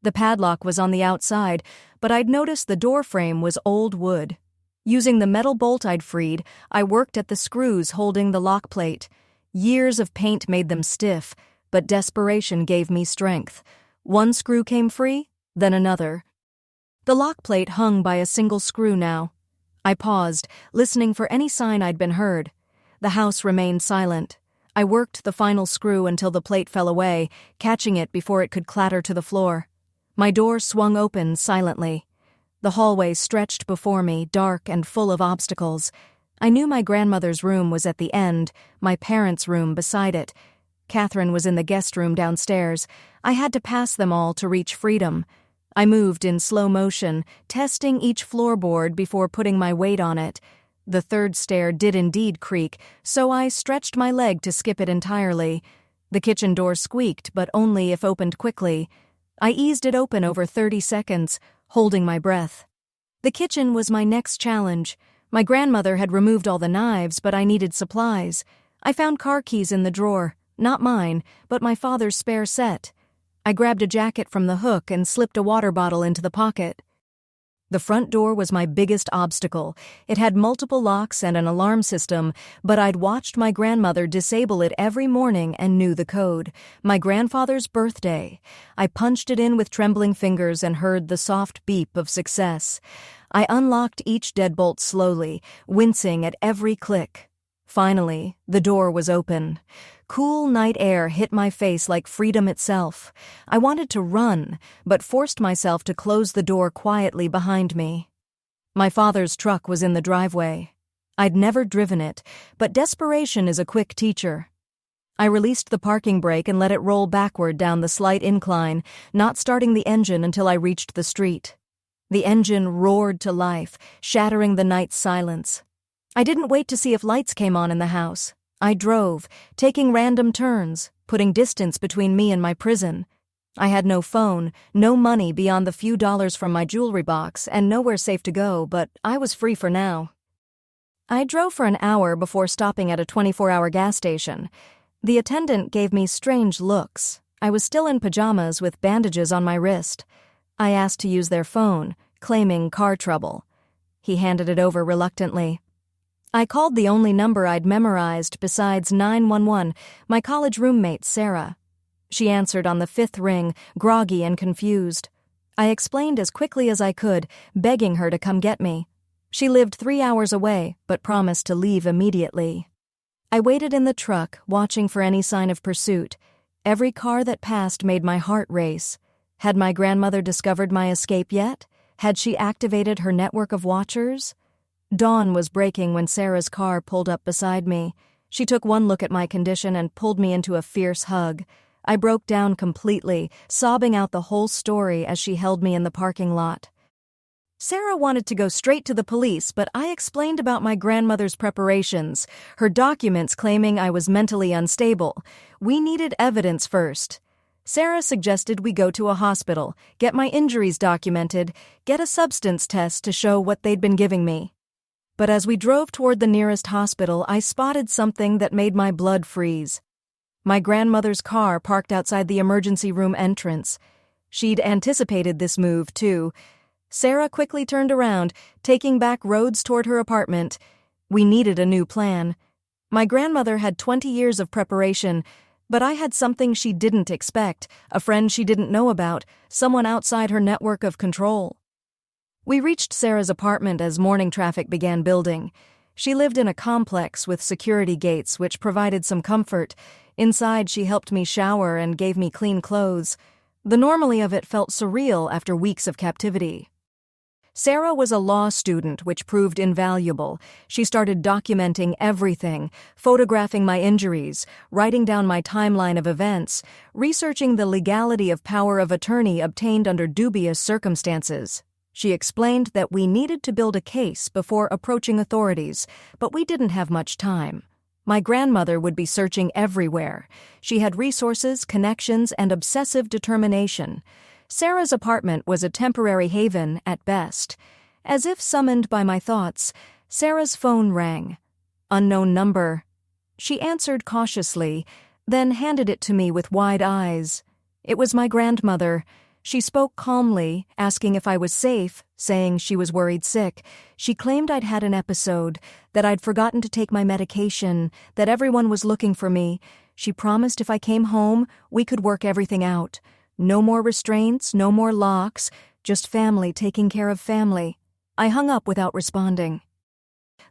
The padlock was on the outside, but I'd noticed the door frame was old wood. Using the metal bolt I'd freed, I worked at the screws holding the lock plate. Years of paint made them stiff, but desperation gave me strength. One screw came free, then another. The lock plate hung by a single screw now. I paused, listening for any sign I'd been heard. The house remained silent. I worked the final screw until the plate fell away, catching it before it could clatter to the floor. My door swung open silently. The hallway stretched before me, dark and full of obstacles. I knew my grandmother's room was at the end, my parents' room beside it. Catherine was in the guest room downstairs. I had to pass them all to reach freedom. I moved in slow motion, testing each floorboard before putting my weight on it. The third stair did indeed creak, so I stretched my leg to skip it entirely. The kitchen door squeaked, but only if opened quickly. I eased it open over 30 seconds, holding my breath. The kitchen was my next challenge. My grandmother had removed all the knives, but I needed supplies. I found car keys in the drawer, not mine, but my father's spare set. I grabbed a jacket from the hook and slipped a water bottle into the pocket. The front door was my biggest obstacle. It had multiple locks and an alarm system, but I'd watched my grandmother disable it every morning and knew the code. My grandfather's birthday. I punched it in with trembling fingers and heard the soft beep of success. I unlocked each deadbolt slowly, wincing at every click. Finally, the door was open. Cool night air hit my face like freedom itself. I wanted to run, but forced myself to close the door quietly behind me. My father's truck was in the driveway. I'd never driven it, but desperation is a quick teacher. I released the parking brake and let it roll backward down the slight incline, not starting the engine until I reached the street. The engine roared to life, shattering the night's silence. I didn't wait to see if lights came on in the house. I drove, taking random turns, putting distance between me and my prison. I had no phone, no money beyond the few dollars from my jewelry box, and nowhere safe to go, but I was free for now. I drove for an hour before stopping at a 24-hour gas station. The attendant gave me strange looks. I was still in pajamas with bandages on my wrist. I asked to use their phone, claiming car trouble. He handed it over reluctantly. I called the only number I'd memorized besides 911, my college roommate, Sarah. She answered on the 5th ring, groggy and confused. I explained as quickly as I could, begging her to come get me. She lived 3 hours away, but promised to leave immediately. I waited in the truck, watching for any sign of pursuit. Every car that passed made my heart race. Had my grandmother discovered my escape yet? Had she activated her network of watchers? Dawn was breaking when Sarah's car pulled up beside me. She took one look at my condition and pulled me into a fierce hug. I broke down completely, sobbing out the whole story as she held me in the parking lot. Sarah wanted to go straight to the police, but I explained about my grandmother's preparations, her documents claiming I was mentally unstable. We needed evidence first. Sarah suggested we go to a hospital, get my injuries documented, get a substance test to show what they'd been giving me. But as we drove toward the nearest hospital, I spotted something that made my blood freeze. My grandmother's car parked outside the emergency room entrance. She'd anticipated this move, too. Sarah quickly turned around, taking back roads toward her apartment. We needed a new plan. My grandmother had 20 years of preparation, but I had something she didn't expect, a friend she didn't know about, someone outside her network of control. We reached Sarah's apartment as morning traffic began building. She lived in a complex with security gates which provided some comfort. Inside, she helped me shower and gave me clean clothes. The normalcy of it felt surreal after weeks of captivity. Sarah was a law student, which proved invaluable. She started documenting everything, photographing my injuries, writing down my timeline of events, researching the legality of power of attorney obtained under dubious circumstances. She explained that we needed to build a case before approaching authorities, but we didn't have much time. My grandmother would be searching everywhere. She had resources, connections, and obsessive determination. Sarah's apartment was a temporary haven at best. As if summoned by my thoughts, Sarah's phone rang. Unknown number. She answered cautiously, then handed it to me with wide eyes. It was my grandmother. She spoke calmly, asking if I was safe, saying she was worried sick. She claimed I'd had an episode, that I'd forgotten to take my medication, that everyone was looking for me. She promised if I came home, we could work everything out. No more restraints, no more locks, just family taking care of family. I hung up without responding.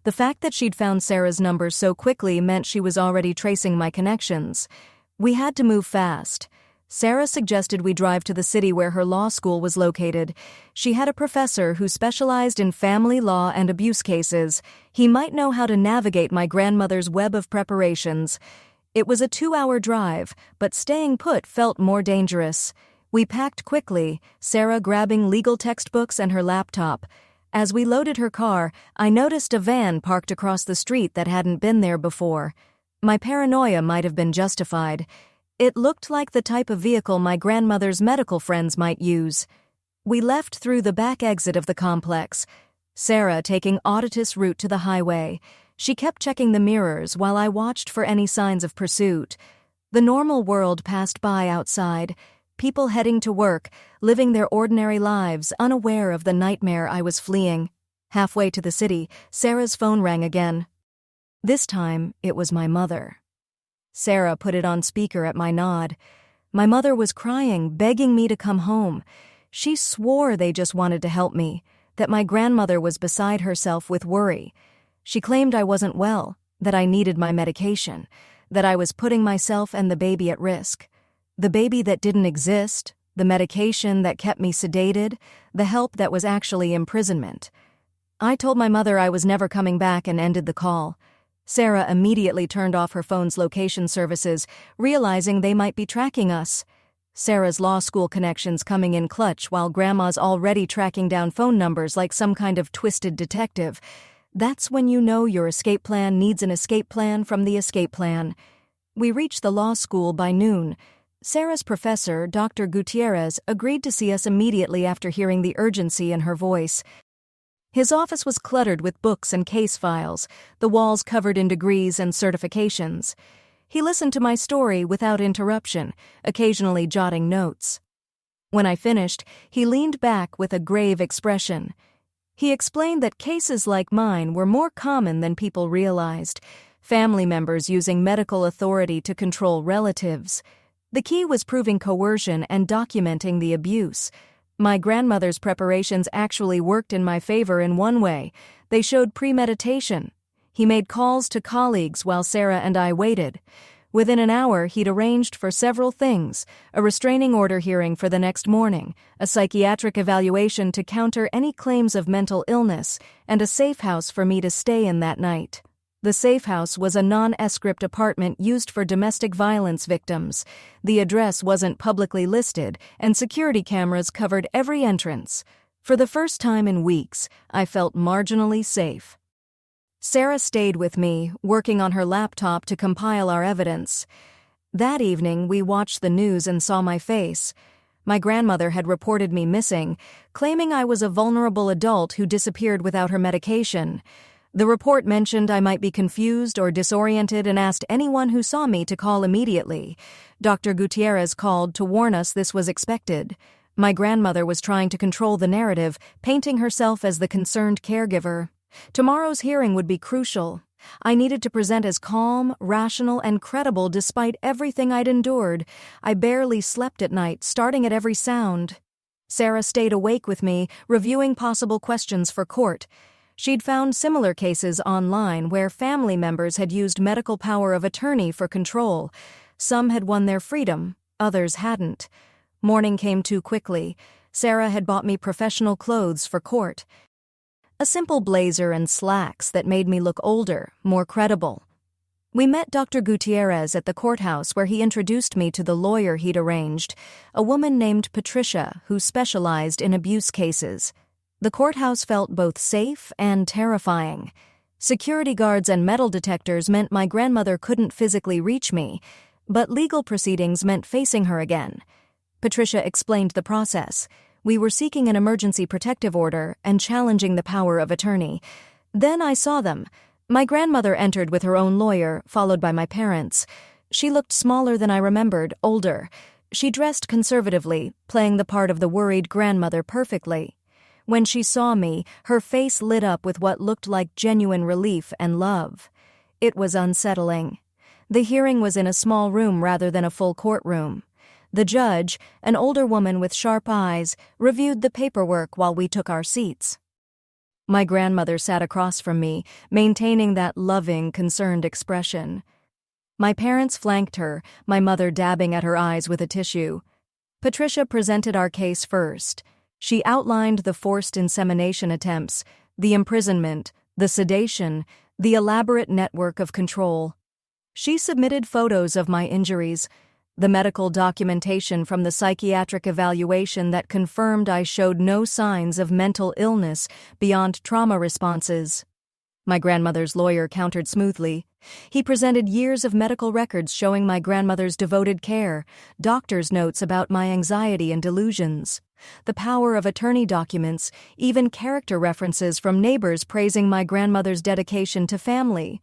The fact that she'd found Sarah's number so quickly meant she was already tracing my connections. We had to move fast. Sarah suggested we drive to the city where her law school was located. She had a professor who specialized in family law and abuse cases. He might know how to navigate my grandmother's web of preparations. It was a 2-hour drive, but staying put felt more dangerous. We packed quickly, Sarah grabbing legal textbooks and her laptop. As we loaded her car, I noticed a van parked across the street that hadn't been there before. My paranoia might have been justified. It looked like the type of vehicle my grandmother's medical friends might use. We left through the back exit of the complex, Sarah taking Auditus route to the highway. She kept checking the mirrors while I watched for any signs of pursuit. The normal world passed by outside, people heading to work, living their ordinary lives, unaware of the nightmare I was fleeing. Halfway to the city, Sarah's phone rang again. This time, it was my mother. Sarah put it on speaker at my nod. My mother was crying, begging me to come home. She swore they just wanted to help me, that my grandmother was beside herself with worry. She claimed I wasn't well, that I needed my medication, that I was putting myself and the baby at risk. The baby that didn't exist, the medication that kept me sedated, the help that was actually imprisonment. I told my mother I was never coming back and ended the call. Sarah immediately turned off her phone's location services, realizing they might be tracking us. Sarah's law school connections coming in clutch while Grandma's already tracking down phone numbers like some kind of twisted detective. That's when you know your escape plan needs an escape plan from the escape plan. We reached the law school by noon. Sarah's professor, Dr. Gutierrez, agreed to see us immediately after hearing the urgency in her voice. His office was cluttered with books and case files, the walls covered in degrees and certifications. He listened to my story without interruption, occasionally jotting notes. When I finished, he leaned back with a grave expression. He explained that cases like mine were more common than people realized, family members using medical authority to control relatives. The key was proving coercion and documenting the abuse. My grandmother's preparations actually worked in my favor in one way. They showed premeditation. He made calls to colleagues while Sarah and I waited. Within an hour, he'd arranged for several things: a restraining order hearing for the next morning, a psychiatric evaluation to counter any claims of mental illness, and a safe house for me to stay in that night. The safe house was a non-escript apartment used for domestic violence victims. The address wasn't publicly listed, and security cameras covered every entrance. For the first time in weeks, I felt marginally safe. Sarah stayed with me, working on her laptop to compile our evidence. That evening, we watched the news and saw my face. My grandmother had reported me missing, claiming I was a vulnerable adult who disappeared without her medication. The report mentioned I might be confused or disoriented and asked anyone who saw me to call immediately. Dr. Gutierrez called to warn us this was expected. My grandmother was trying to control the narrative, painting herself as the concerned caregiver. Tomorrow's hearing would be crucial. I needed to present as calm, rational, and credible despite everything I'd endured. I barely slept at night, starting at every sound. Sarah stayed awake with me, reviewing possible questions for court. She'd found similar cases online where family members had used medical power of attorney for control. Some had won their freedom, others hadn't. Morning came too quickly. Sarah had bought me professional clothes for court. A simple blazer and slacks that made me look older, more credible. We met Dr. Gutierrez at the courthouse where he introduced me to the lawyer he'd arranged, a woman named Patricia who specialized in abuse cases. The courthouse felt both safe and terrifying. Security guards and metal detectors meant my grandmother couldn't physically reach me, but legal proceedings meant facing her again. Patricia explained the process. We were seeking an emergency protective order and challenging the power of attorney. Then I saw them. My grandmother entered with her own lawyer, followed by my parents. She looked smaller than I remembered, older. She dressed conservatively, playing the part of the worried grandmother perfectly. When she saw me, her face lit up with what looked like genuine relief and love. It was unsettling. The hearing was in a small room rather than a full courtroom. The judge, an older woman with sharp eyes, reviewed the paperwork while we took our seats. My grandmother sat across from me, maintaining that loving, concerned expression. My parents flanked her, my mother dabbing at her eyes with a tissue. Patricia presented our case first. She outlined the forced insemination attempts, the imprisonment, the sedation, the elaborate network of control. She submitted photos of my injuries, the medical documentation from the psychiatric evaluation that confirmed I showed no signs of mental illness beyond trauma responses. My grandmother's lawyer countered smoothly. He presented years of medical records showing my grandmother's devoted care, doctor's notes about my anxiety and delusions, the power of attorney documents, even character references from neighbors praising my grandmother's dedication to family.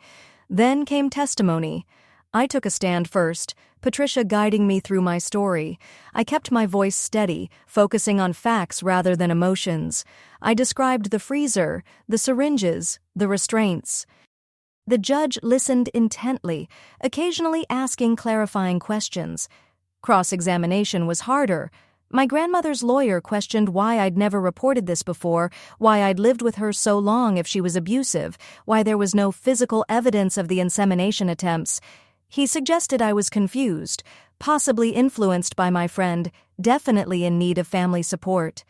Then came testimony. I took a stand first, Patricia guiding me through my story. I kept my voice steady, focusing on facts rather than emotions. I described the freezer, the syringes, the restraints. The judge listened intently, occasionally asking clarifying questions. Cross-examination was harder. My grandmother's lawyer questioned why I'd never reported this before, why I'd lived with her so long if she was abusive, why there was no physical evidence of the insemination attempts. He suggested I was confused, possibly influenced by my friend, definitely in need of family support.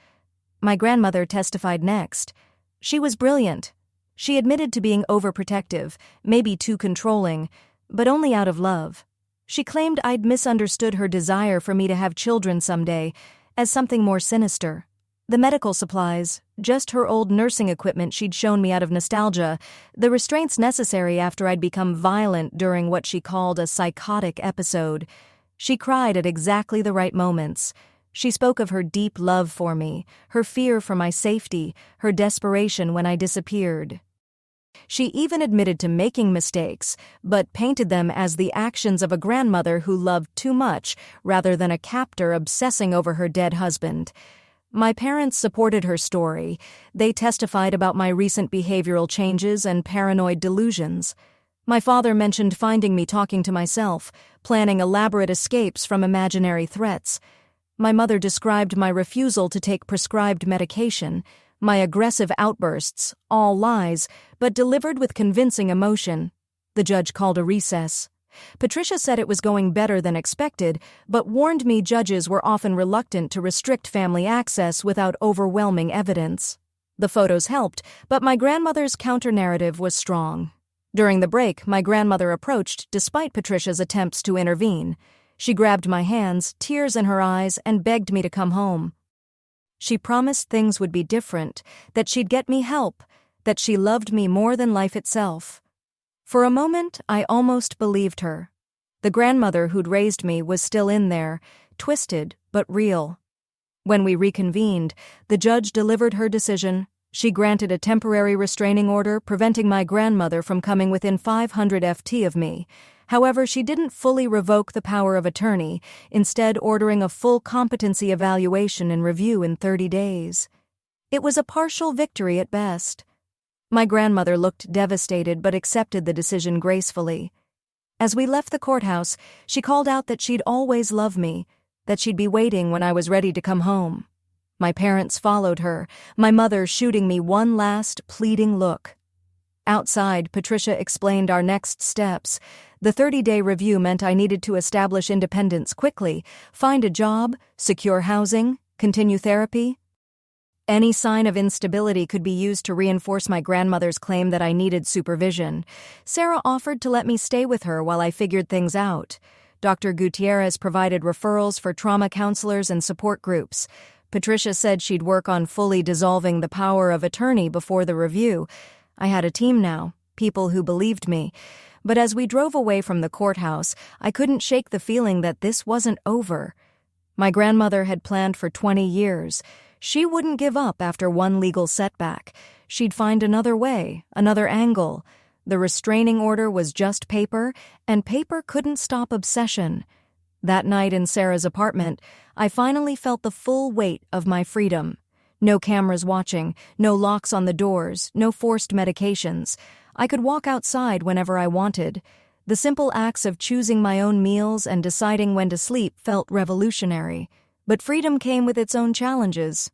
My grandmother testified next. She was brilliant. She admitted to being overprotective, maybe too controlling, but only out of love. She claimed I'd misunderstood her desire for me to have children someday as something more sinister. The medical supplies, just her old nursing equipment she'd shown me out of nostalgia, the restraints necessary after I'd become violent during what she called a psychotic episode. She cried at exactly the right moments. She spoke of her deep love for me, her fear for my safety, her desperation when I disappeared. She even admitted to making mistakes, but painted them as the actions of a grandmother who loved too much rather than a captor obsessing over her dead husband. My parents supported her story. They testified about my recent behavioral changes and paranoid delusions. My father mentioned finding me talking to myself, planning elaborate escapes from imaginary threats. My mother described my refusal to take prescribed medication, my aggressive outbursts, all lies, but delivered with convincing emotion. The judge called a recess. Patricia said it was going better than expected, but warned me judges were often reluctant to restrict family access without overwhelming evidence. The photos helped, but my grandmother's counter-narrative was strong. During the break, my grandmother approached despite Patricia's attempts to intervene. She grabbed my hands, tears in her eyes, and begged me to come home. She promised things would be different, that she'd get me help, that she loved me more than life itself. For a moment, I almost believed her. The grandmother who'd raised me was still in there, twisted but real. When we reconvened, the judge delivered her decision. She granted a temporary restraining order preventing my grandmother from coming within 500 ft of me. However, she didn't fully revoke the power of attorney, instead ordering a full competency evaluation and review in 30 days. It was a partial victory at best. My grandmother looked devastated but accepted the decision gracefully. As we left the courthouse, she called out that she'd always love me, that she'd be waiting when I was ready to come home. My parents followed her, my mother shooting me one last, pleading look. Outside, Patricia explained our next steps. The 30-day review meant I needed to establish independence quickly, find a job, secure housing, continue therapy. Any sign of instability could be used to reinforce my grandmother's claim that I needed supervision. Sarah offered to let me stay with her while I figured things out. Dr. Gutierrez provided referrals for trauma counselors and support groups. Patricia said she'd work on fully dissolving the power of attorney before the review. I had a team now, people who believed me. But as we drove away from the courthouse, I couldn't shake the feeling that this wasn't over. My grandmother had planned for 20 years. She wouldn't give up after one legal setback. She'd find another way, another angle. The restraining order was just paper, and paper couldn't stop obsession. That night in Sarah's apartment, I finally felt the full weight of my freedom. No cameras watching, no locks on the doors, no forced medications. I could walk outside whenever I wanted. The simple acts of choosing my own meals and deciding when to sleep felt revolutionary. But freedom came with its own challenges.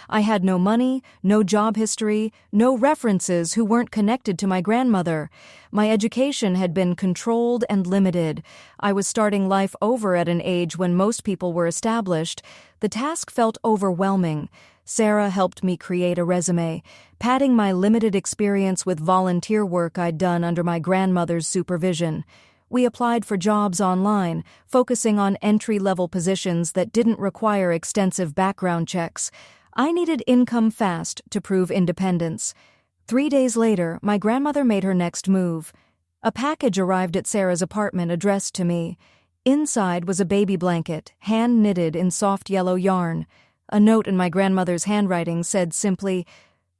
I had no money, no job history, no references who weren't connected to my grandmother. My education had been controlled and limited. I was starting life over at an age when most people were established. The task felt overwhelming. Sarah helped me create a resume, padding my limited experience with volunteer work I'd done under my grandmother's supervision. We applied for jobs online, focusing on entry-level positions that didn't require extensive background checks. I needed income fast to prove independence. 3 days later, my grandmother made her next move. A package arrived at Sarah's apartment addressed to me. Inside was a baby blanket, hand-knitted in soft yellow yarn. A note in my grandmother's handwriting said simply,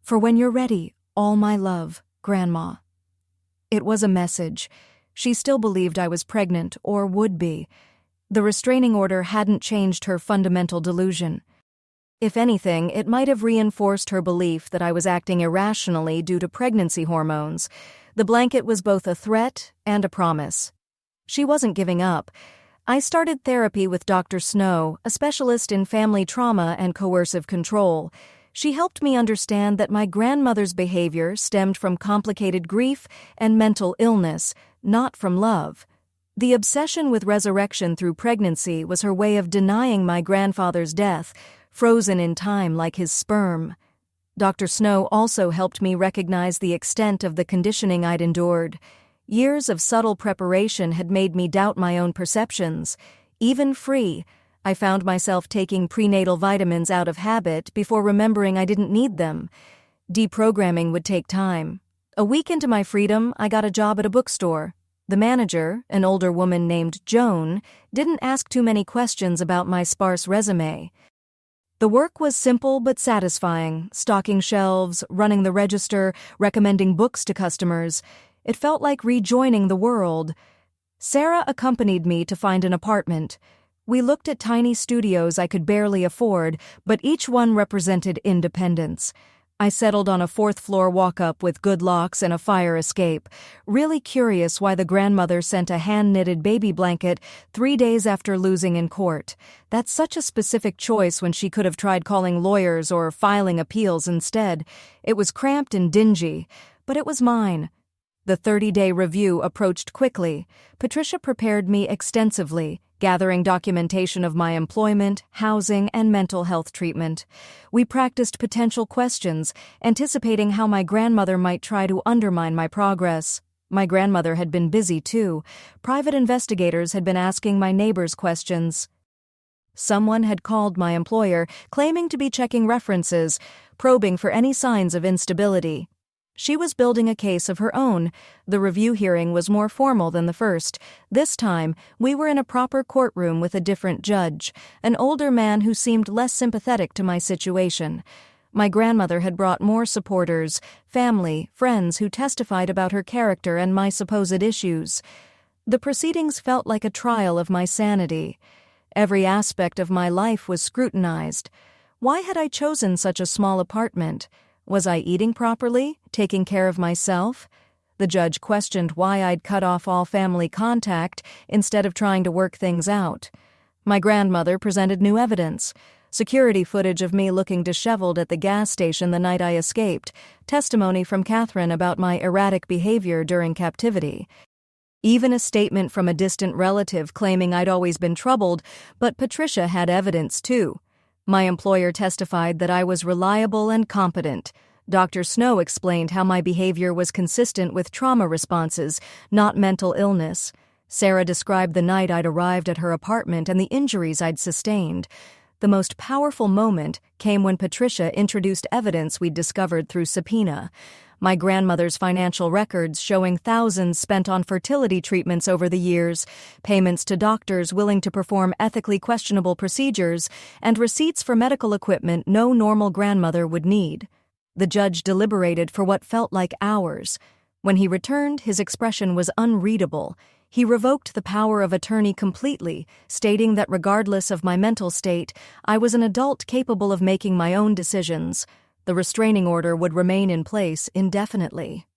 "For when you're ready, all my love, Grandma." It was a message. She still believed I was pregnant, or would be. The restraining order hadn't changed her fundamental delusion. If anything, it might have reinforced her belief that I was acting irrationally due to pregnancy hormones. The blanket was both a threat and a promise. She wasn't giving up. I started therapy with Dr. Snow, a specialist in family trauma and coercive control. She helped me understand that my grandmother's behavior stemmed from complicated grief and mental illness, not from love. The obsession with resurrection through pregnancy was her way of denying my grandfather's death, frozen in time like his sperm. Dr. Snow also helped me recognize the extent of the conditioning I'd endured. Years of subtle preparation had made me doubt my own perceptions. Even free, I found myself taking prenatal vitamins out of habit before remembering I didn't need them. Deprogramming would take time. A week into my freedom, I got a job at a bookstore. The manager, an older woman named Joan, didn't ask too many questions about my sparse resume. The work was simple but satisfying, stocking shelves, running the register, recommending books to customers. It felt like rejoining the world. Sarah accompanied me to find an apartment. We looked at tiny studios I could barely afford, but each one represented independence. I settled on a 4th-floor walk-up with good locks and a fire escape, really curious why the grandmother sent a hand-knitted baby blanket 3 days after losing in court. That's such a specific choice when she could have tried calling lawyers or filing appeals instead. It was cramped and dingy, but it was mine. The 30-day review approached quickly. Patricia prepared me extensively, gathering documentation of my employment, housing, and mental health treatment. We practiced potential questions, anticipating how my grandmother might try to undermine my progress. My grandmother had been busy, too. Private investigators had been asking my neighbors questions. Someone had called my employer, claiming to be checking references, probing for any signs of instability. She was building a case of her own. The review hearing was more formal than the first. This time, we were in a proper courtroom with a different judge, an older man who seemed less sympathetic to my situation. My grandmother had brought more supporters, family, friends who testified about her character and my supposed issues. The proceedings felt like a trial of my sanity. Every aspect of my life was scrutinized. Why had I chosen such a small apartment? Was I eating properly, taking care of myself? The judge questioned why I'd cut off all family contact instead of trying to work things out. My grandmother presented new evidence. Security footage of me looking disheveled at the gas station the night I escaped, testimony from Catherine about my erratic behavior during captivity. Even a statement from a distant relative claiming I'd always been troubled, but Patricia had evidence too. My employer testified that I was reliable and competent. Dr. Snow explained how my behavior was consistent with trauma responses, not mental illness. Sarah described the night I'd arrived at her apartment and the injuries I'd sustained. The most powerful moment came when Patricia introduced evidence we'd discovered through subpoena. My grandmother's financial records showing thousands spent on fertility treatments over the years, payments to doctors willing to perform ethically questionable procedures, and receipts for medical equipment no normal grandmother would need. The judge deliberated for what felt like hours. When he returned, his expression was unreadable. He revoked the power of attorney completely, stating that regardless of my mental state, I was an adult capable of making my own decisions. The restraining order would remain in place indefinitely.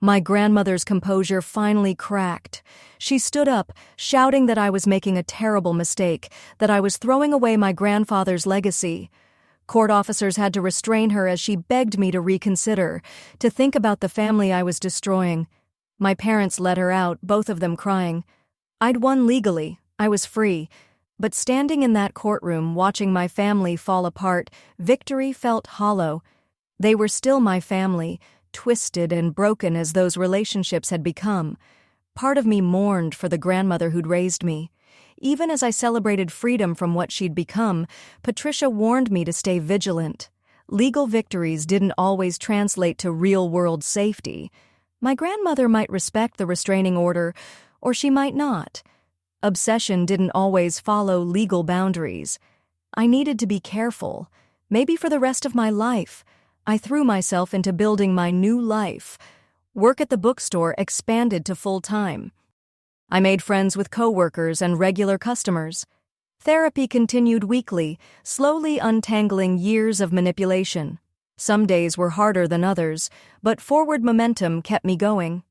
My grandmother's composure finally cracked. She stood up, shouting that I was making a terrible mistake, that I was throwing away my grandfather's legacy. Court officers had to restrain her as she begged me to reconsider, to think about the family I was destroying. My parents let her out, both of them crying. I'd won legally, I was free. But standing in that courtroom, watching my family fall apart, victory felt hollow. They were still my family, twisted and broken as those relationships had become. Part of me mourned for the grandmother who'd raised me. Even as I celebrated freedom from what she'd become, Patricia warned me to stay vigilant. Legal victories didn't always translate to real-world safety. My grandmother might respect the restraining order, or she might not. Obsession didn't always follow legal boundaries. I needed to be careful, maybe for the rest of my life. I threw myself into building my new life. Work at the bookstore expanded to full-time. I made friends with coworkers and regular customers. Therapy continued weekly, slowly untangling years of manipulation. Some days were harder than others, but forward momentum kept me going.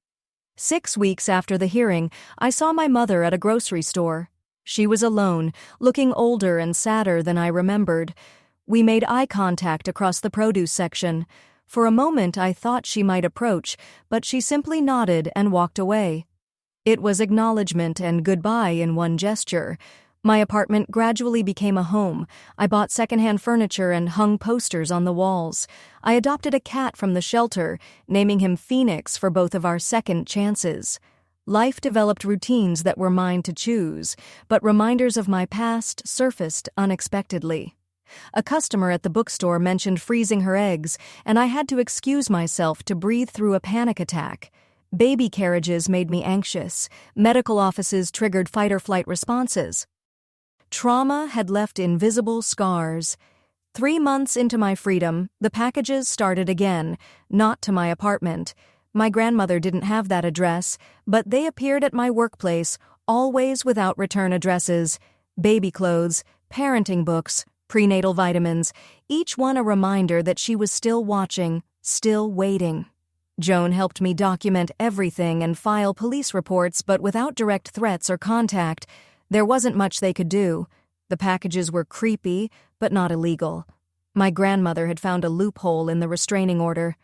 6 weeks after the hearing, I saw my mother at a grocery store. She was alone, looking older and sadder than I remembered. We made eye contact across the produce section. For a moment I thought she might approach, but she simply nodded and walked away. It was acknowledgement and goodbye in one gesture. My apartment gradually became a home. I bought secondhand furniture and hung posters on the walls. I adopted a cat from the shelter, naming him Phoenix for both of our second chances. Life developed routines that were mine to choose, but reminders of my past surfaced unexpectedly. A customer at the bookstore mentioned freezing her eggs, and I had to excuse myself to breathe through a panic attack. Baby carriages made me anxious. Medical offices triggered fight-or-flight responses. Trauma had left invisible scars. 3 months into my freedom, the packages started again, not to my apartment. My grandmother didn't have that address, but they appeared at my workplace, always without return addresses. Baby clothes, parenting books, prenatal vitamins, each one a reminder that she was still watching, still waiting. Joan helped me document everything and file police reports, but without direct threats or contact. There wasn't much they could do. The packages were creepy, but not illegal. My grandmother had found a loophole in the restraining order.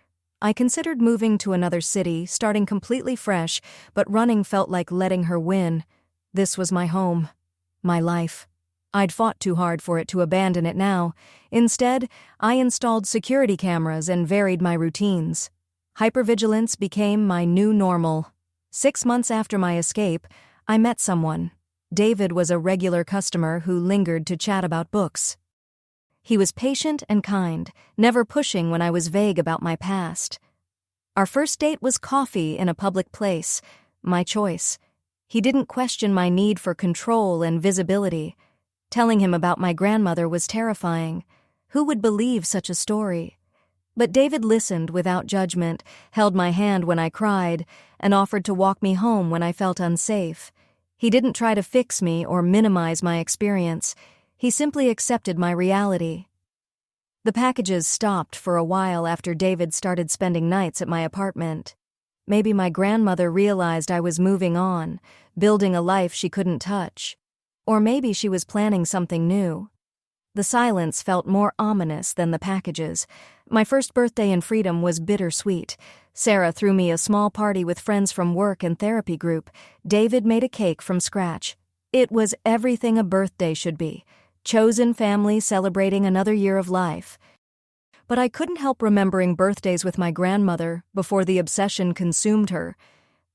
I considered moving to another city, starting completely fresh, but running felt like letting her win. This was my home, my life. I'd fought too hard for it to abandon it now. Instead, I installed security cameras and varied my routines. Hypervigilance became my new normal. 6 months after my escape, I met someone. David was a regular customer who lingered to chat about books. He was patient and kind, never pushing when I was vague about my past. Our first date was coffee in a public place, my choice. He didn't question my need for control and visibility. Telling him about my grandmother was terrifying. Who would believe such a story? But David listened without judgment, held my hand when I cried, and offered to walk me home when I felt unsafe. He didn't try to fix me or minimize my experience. He simply accepted my reality. The packages stopped for a while after David started spending nights at my apartment. Maybe my grandmother realized I was moving on, building a life she couldn't touch. Or maybe she was planning something new. The silence felt more ominous than the packages. My first birthday in freedom was bittersweet. Sarah threw me a small party with friends from work and therapy group. David made a cake from scratch. It was everything a birthday should be. Chosen family celebrating another year of life. But I couldn't help remembering birthdays with my grandmother before the obsession consumed her.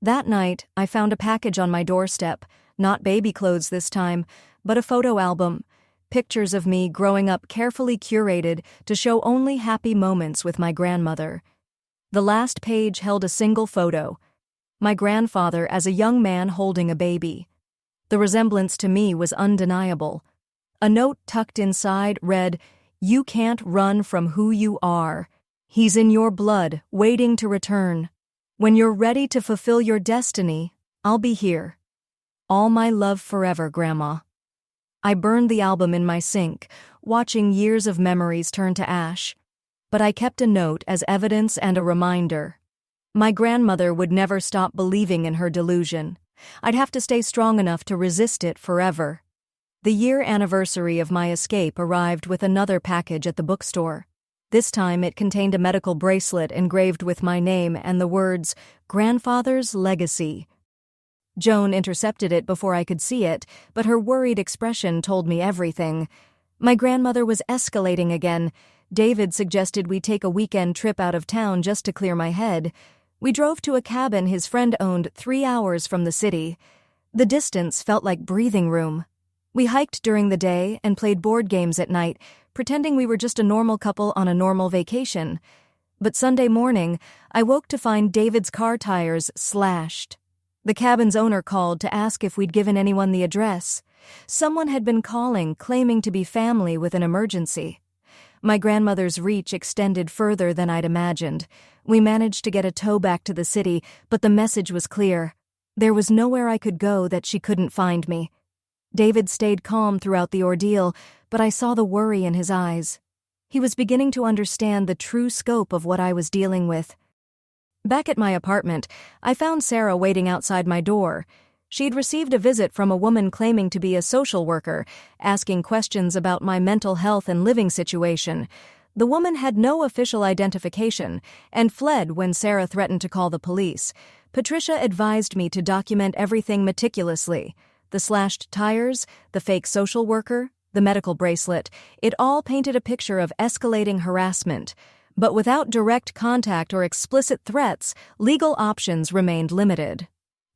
That night, I found a package on my doorstep, not baby clothes this time, but a photo album. Pictures of me growing up carefully curated to show only happy moments with my grandmother. The last page held a single photo. My grandfather as a young man holding a baby. The resemblance to me was undeniable. A note tucked inside read, "You can't run from who you are. He's in your blood, waiting to return. When you're ready to fulfill your destiny, I'll be here. All my love forever, Grandma." I burned the album in my sink, watching years of memories turn to ash. But I kept a note as evidence and a reminder. My grandmother would never stop believing in her delusion. I'd have to stay strong enough to resist it forever. The year anniversary of my escape arrived with another package at the bookstore. This time it contained a medical bracelet engraved with my name and the words, "Grandfather's Legacy." Joan intercepted it before I could see it, but her worried expression told me everything. My grandmother was escalating again. David suggested we take a weekend trip out of town just to clear my head. We drove to a cabin his friend owned 3 hours from the city. The distance felt like breathing room. We hiked during the day and played board games at night, pretending we were just a normal couple on a normal vacation. But Sunday morning, I woke to find David's car tires slashed. The cabin's owner called to ask if we'd given anyone the address. Someone had been calling, claiming to be family with an emergency. My grandmother's reach extended further than I'd imagined. We managed to get a tow back to the city, but the message was clear. There was nowhere I could go that she couldn't find me. David stayed calm throughout the ordeal, but I saw the worry in his eyes. He was beginning to understand the true scope of what I was dealing with. Back at my apartment, I found Sarah waiting outside my door. She'd received a visit from a woman claiming to be a social worker, asking questions about my mental health and living situation. The woman had no official identification and fled when Sarah threatened to call the police. Patricia advised me to document everything meticulously. The slashed tires, the fake social worker, the medical bracelet, it all painted a picture of escalating harassment. But without direct contact or explicit threats, legal options remained limited.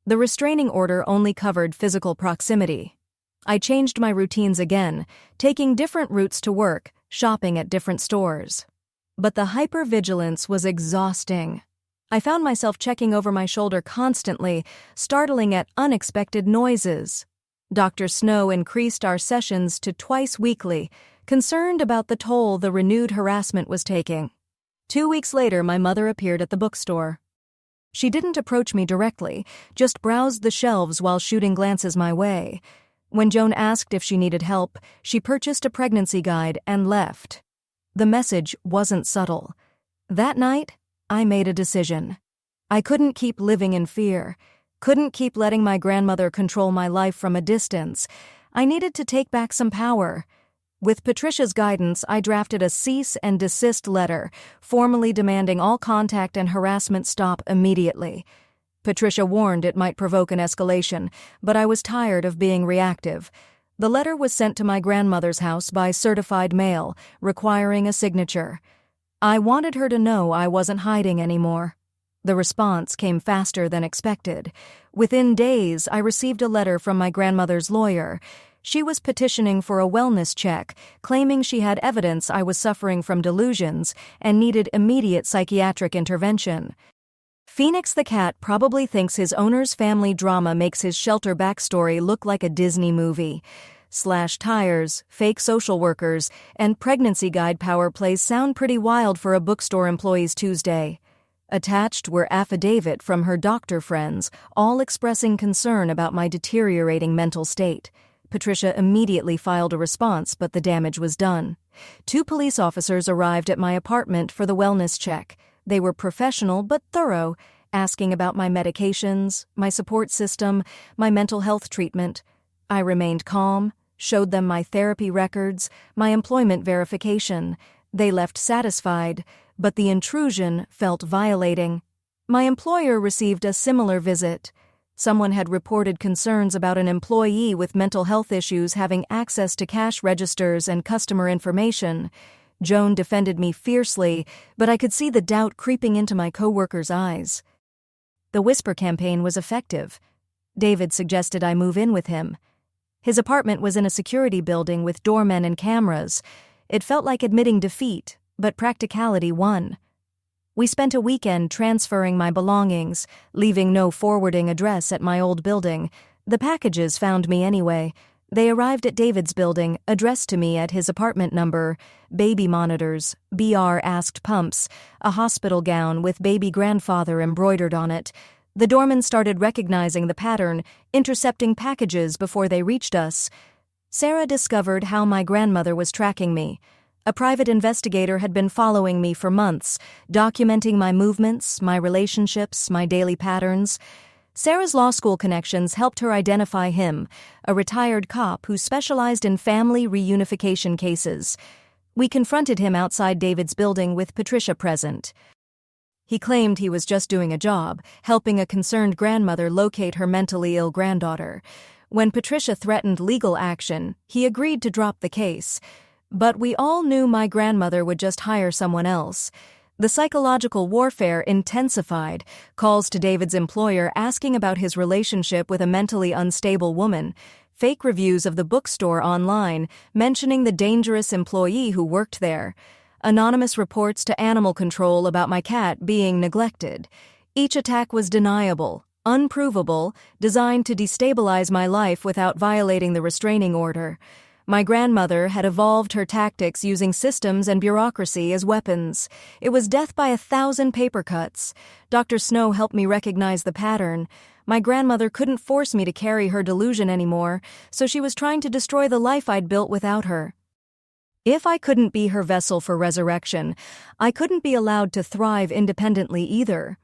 The restraining order only covered physical proximity. I changed my routines again, taking different routes to work, shopping at different stores. But the hypervigilance was exhausting. I found myself checking over my shoulder constantly, startling at unexpected noises. Dr. Snow increased our sessions to twice weekly, concerned about the toll the renewed harassment was taking. 2 weeks later, my mother appeared at the bookstore. She didn't approach me directly, just browsed the shelves while shooting glances my way. When Joan asked if she needed help, she purchased a pregnancy guide and left. The message wasn't subtle. That night, I made a decision. I couldn't keep living in fear, couldn't keep letting my grandmother control my life from a distance. I needed to take back some power. With Patricia's guidance, I drafted a cease and desist letter, formally demanding all contact and harassment stop immediately. Patricia warned it might provoke an escalation, but I was tired of being reactive. The letter was sent to my grandmother's house by certified mail, requiring a signature. I wanted her to know I wasn't hiding anymore. The response came faster than expected. Within days, I received a letter from my grandmother's lawyer. She was petitioning for a wellness check, claiming she had evidence I was suffering from delusions and needed immediate psychiatric intervention. Phoenix the cat probably thinks his owner's family drama makes his shelter backstory look like a Disney movie. tires, fake social workers, and pregnancy guide power plays sound pretty wild for a bookstore employee's Tuesday. Attached were affidavit from her doctor friends, all expressing concern about my deteriorating mental state. Patricia immediately filed a response, but the damage was done. 2 police officers arrived at my apartment for the wellness check. They were professional but thorough, asking about my medications, my support system, my mental health treatment. I remained calm, showed them my therapy records, my employment verification. They left satisfied, but the intrusion felt violating. My employer received a similar visit. Someone had reported concerns about an employee with mental health issues having access to cash registers and customer information. Joan defended me fiercely, but I could see the doubt creeping into my coworkers' eyes. The whisper campaign was effective. David suggested I move in with him. His apartment was in a security building with doormen and cameras. It felt like admitting defeat, but practicality won. We spent a weekend transferring my belongings, leaving no forwarding address at my old building. The packages found me anyway. They arrived at David's building, addressed to me at his apartment number: baby monitors, BR asked pumps, a hospital gown with baby grandfather embroidered on it. The doorman started recognizing the pattern, intercepting packages before they reached us. Sarah discovered how my grandmother was tracking me. A private investigator had been following me for months, documenting my movements, my relationships, my daily patterns. Sarah's law school connections helped her identify him, a retired cop who specialized in family reunification cases. We confronted him outside David's building with Patricia present. He claimed he was just doing a job, helping a concerned grandmother locate her mentally ill granddaughter. When Patricia threatened legal action, he agreed to drop the case. But we all knew my grandmother would just hire someone else. The psychological warfare intensified, calls to David's employer asking about his relationship with a mentally unstable woman, fake reviews of the bookstore online mentioning the dangerous employee who worked there, anonymous reports to animal control about my cat being neglected. Each attack was deniable, unprovable, designed to destabilize my life without violating the restraining order. My grandmother had evolved her tactics using systems and bureaucracy as weapons. It was death by 1,000 paper cuts. Dr. Snow helped me recognize the pattern. My grandmother couldn't force me to carry her delusion anymore, so she was trying to destroy the life I'd built without her. If I couldn't be her vessel for resurrection, I couldn't be allowed to thrive independently either.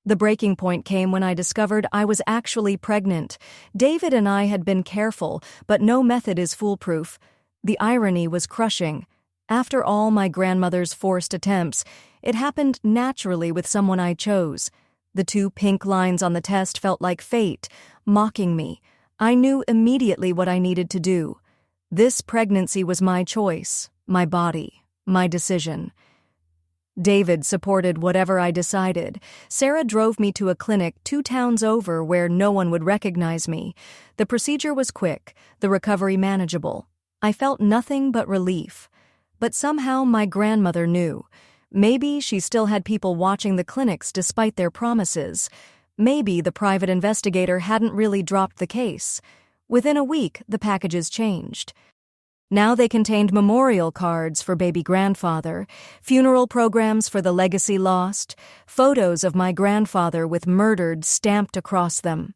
The breaking point came when I discovered I was actually pregnant. David and I had been careful, but no method is foolproof. The irony was crushing. After all my grandmother's forced attempts, it happened naturally with someone I chose. The 2 pink lines on the test felt like fate, mocking me. I knew immediately what I needed to do. This pregnancy was my choice, my body, my decision. David supported whatever I decided. Sarah drove me to a clinic 2 towns over where no one would recognize me. The procedure was quick, the recovery manageable. I felt nothing but relief. But somehow my grandmother knew. Maybe she still had people watching the clinics despite their promises. Maybe the private investigator hadn't really dropped the case. Within a week, the packages changed. Now they contained memorial cards for baby grandfather, funeral programs for the legacy lost, photos of my grandfather with murdered stamped across them.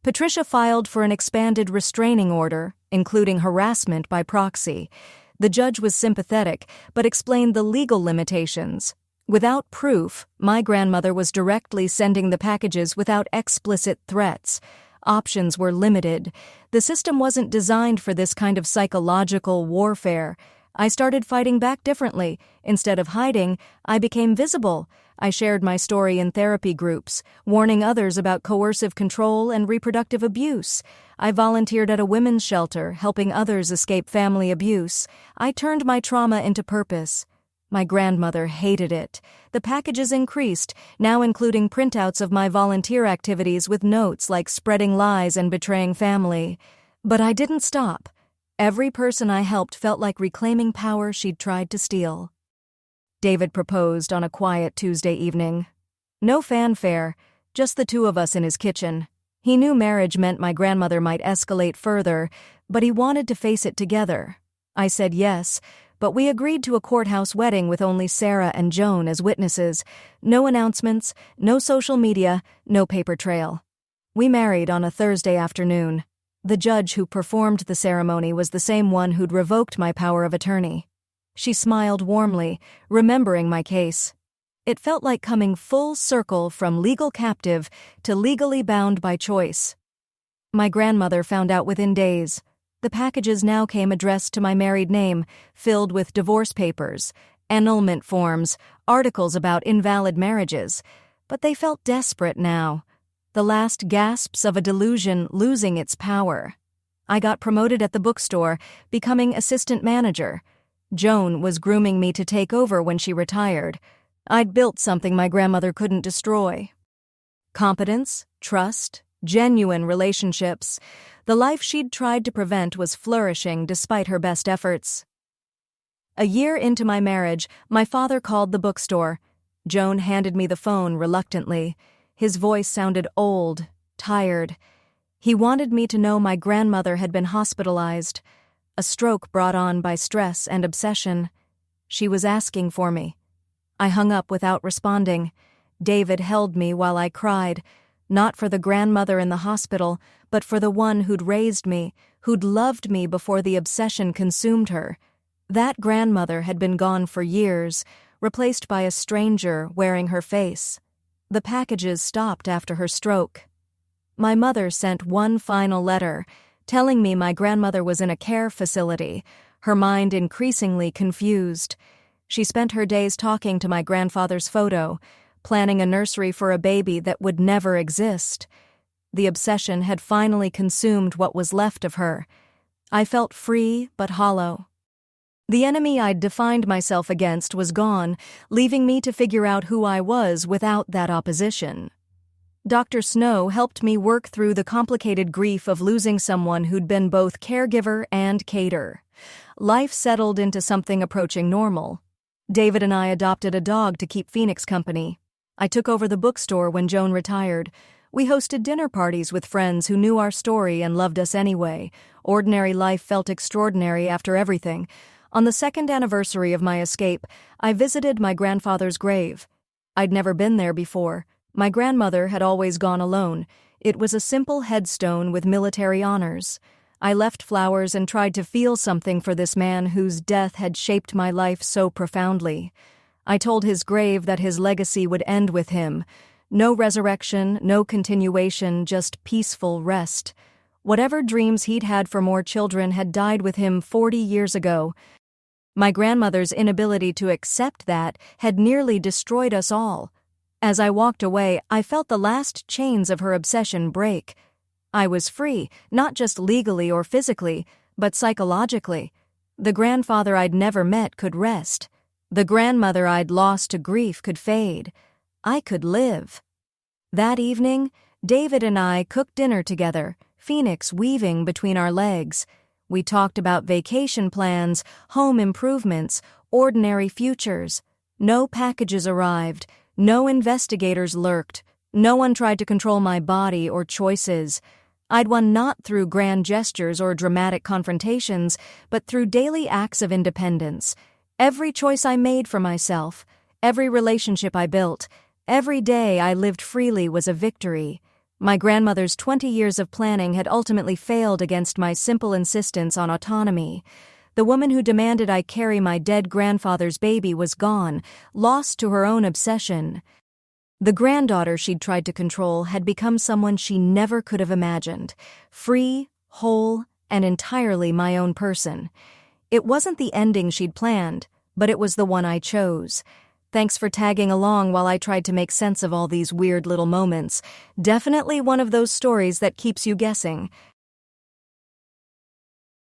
Patricia filed for an expanded restraining order, including harassment by proxy. The judge was sympathetic, but explained the legal limitations. Without proof, my grandmother was directly sending the packages without explicit threats. Options were limited. The system wasn't designed for this kind of psychological warfare. I started fighting back differently. Instead of hiding, I became visible. I shared my story in therapy groups, warning others about coercive control and reproductive abuse. I volunteered at a women's shelter, helping others escape family abuse. I turned my trauma into purpose. My grandmother hated it. The packages increased, now including printouts of my volunteer activities with notes like spreading lies and betraying family. But I didn't stop. Every person I helped felt like reclaiming power she'd tried to steal. David proposed on a quiet Tuesday evening. No fanfare, just the 2 of us in his kitchen. He knew marriage meant my grandmother might escalate further, But he wanted to face it together. I said yes, but we agreed to a courthouse wedding with only Sarah and Joan as witnesses. No announcements, no social media, no paper trail. We married on a Thursday afternoon. The judge who performed the ceremony was the same one who'd revoked my power of attorney. She smiled warmly, remembering my case. It felt like coming full circle from legal captive to legally bound by choice. My grandmother found out within days. The packages now came addressed to my married name, filled with divorce papers, annulment forms, articles about invalid marriages. But they felt desperate now. The last gasps of a delusion losing its power. I got promoted at the bookstore, becoming assistant manager. Joan was grooming me to take over when she retired. I'd built something my grandmother couldn't destroy. Competence, trust, genuine relationships. The life she'd tried to prevent was flourishing despite her best efforts. A year into my marriage, my father called the bookstore. Joan handed me the phone reluctantly. His voice sounded old, tired. He wanted me to know my grandmother had been hospitalized, a stroke brought on by stress and obsession. She was asking for me. I hung up without responding. David held me while I cried, not for the grandmother in the hospital, but for the one who'd raised me, who'd loved me before the obsession consumed her. That grandmother had been gone for years, replaced by a stranger wearing her face. The packages stopped after her stroke. My mother sent one final letter, telling me my grandmother was in a care facility, her mind increasingly confused. She spent her days talking to my grandfather's photo, planning a nursery for a baby that would never exist. The obsession had finally consumed what was left of her. I felt free but hollow. The enemy I'd defined myself against was gone, leaving me to figure out who I was without that opposition. Dr. Snow helped me work through the complicated grief of losing someone who'd been both caregiver and cater. Life settled into something approaching normal. David and I adopted a dog to keep Phoenix company. I took over the bookstore when Joan retired. We hosted dinner parties with friends who knew our story and loved us anyway. Ordinary life felt extraordinary after everything. On the second anniversary of my escape, I visited my grandfather's grave. I'd never been there before. My grandmother had always gone alone. It was a simple headstone with military honors. I left flowers and tried to feel something for this man whose death had shaped my life so profoundly. I told his grave that his legacy would end with him. No resurrection, no continuation, just peaceful rest. Whatever dreams he'd had for more children had died with him 40 years ago. My grandmother's inability to accept that had nearly destroyed us all. As I walked away, I felt the last chains of her obsession break. I was free, not just legally or physically, but psychologically. The grandfather I'd never met could rest. The grandmother I'd lost to grief could fade. I could live. That evening, David and I cooked dinner together, Phoenix weaving between our legs. We talked about vacation plans, home improvements, ordinary futures. No packages arrived. No investigators lurked. No one tried to control my body or choices. I'd won not through grand gestures or dramatic confrontations, but through daily acts of independence. Every choice I made for myself, every relationship I built, every day I lived freely was a victory. My grandmother's 20 years of planning had ultimately failed against my simple insistence on autonomy. The woman who demanded I carry my dead grandfather's baby was gone, lost to her own obsession. The granddaughter she'd tried to control had become someone she never could have imagined, free, whole, and entirely my own person. It wasn't the ending she'd planned, but it was the one I chose. Thanks for tagging along while I tried to make sense of all these weird little moments. Definitely one of those stories that keeps you guessing.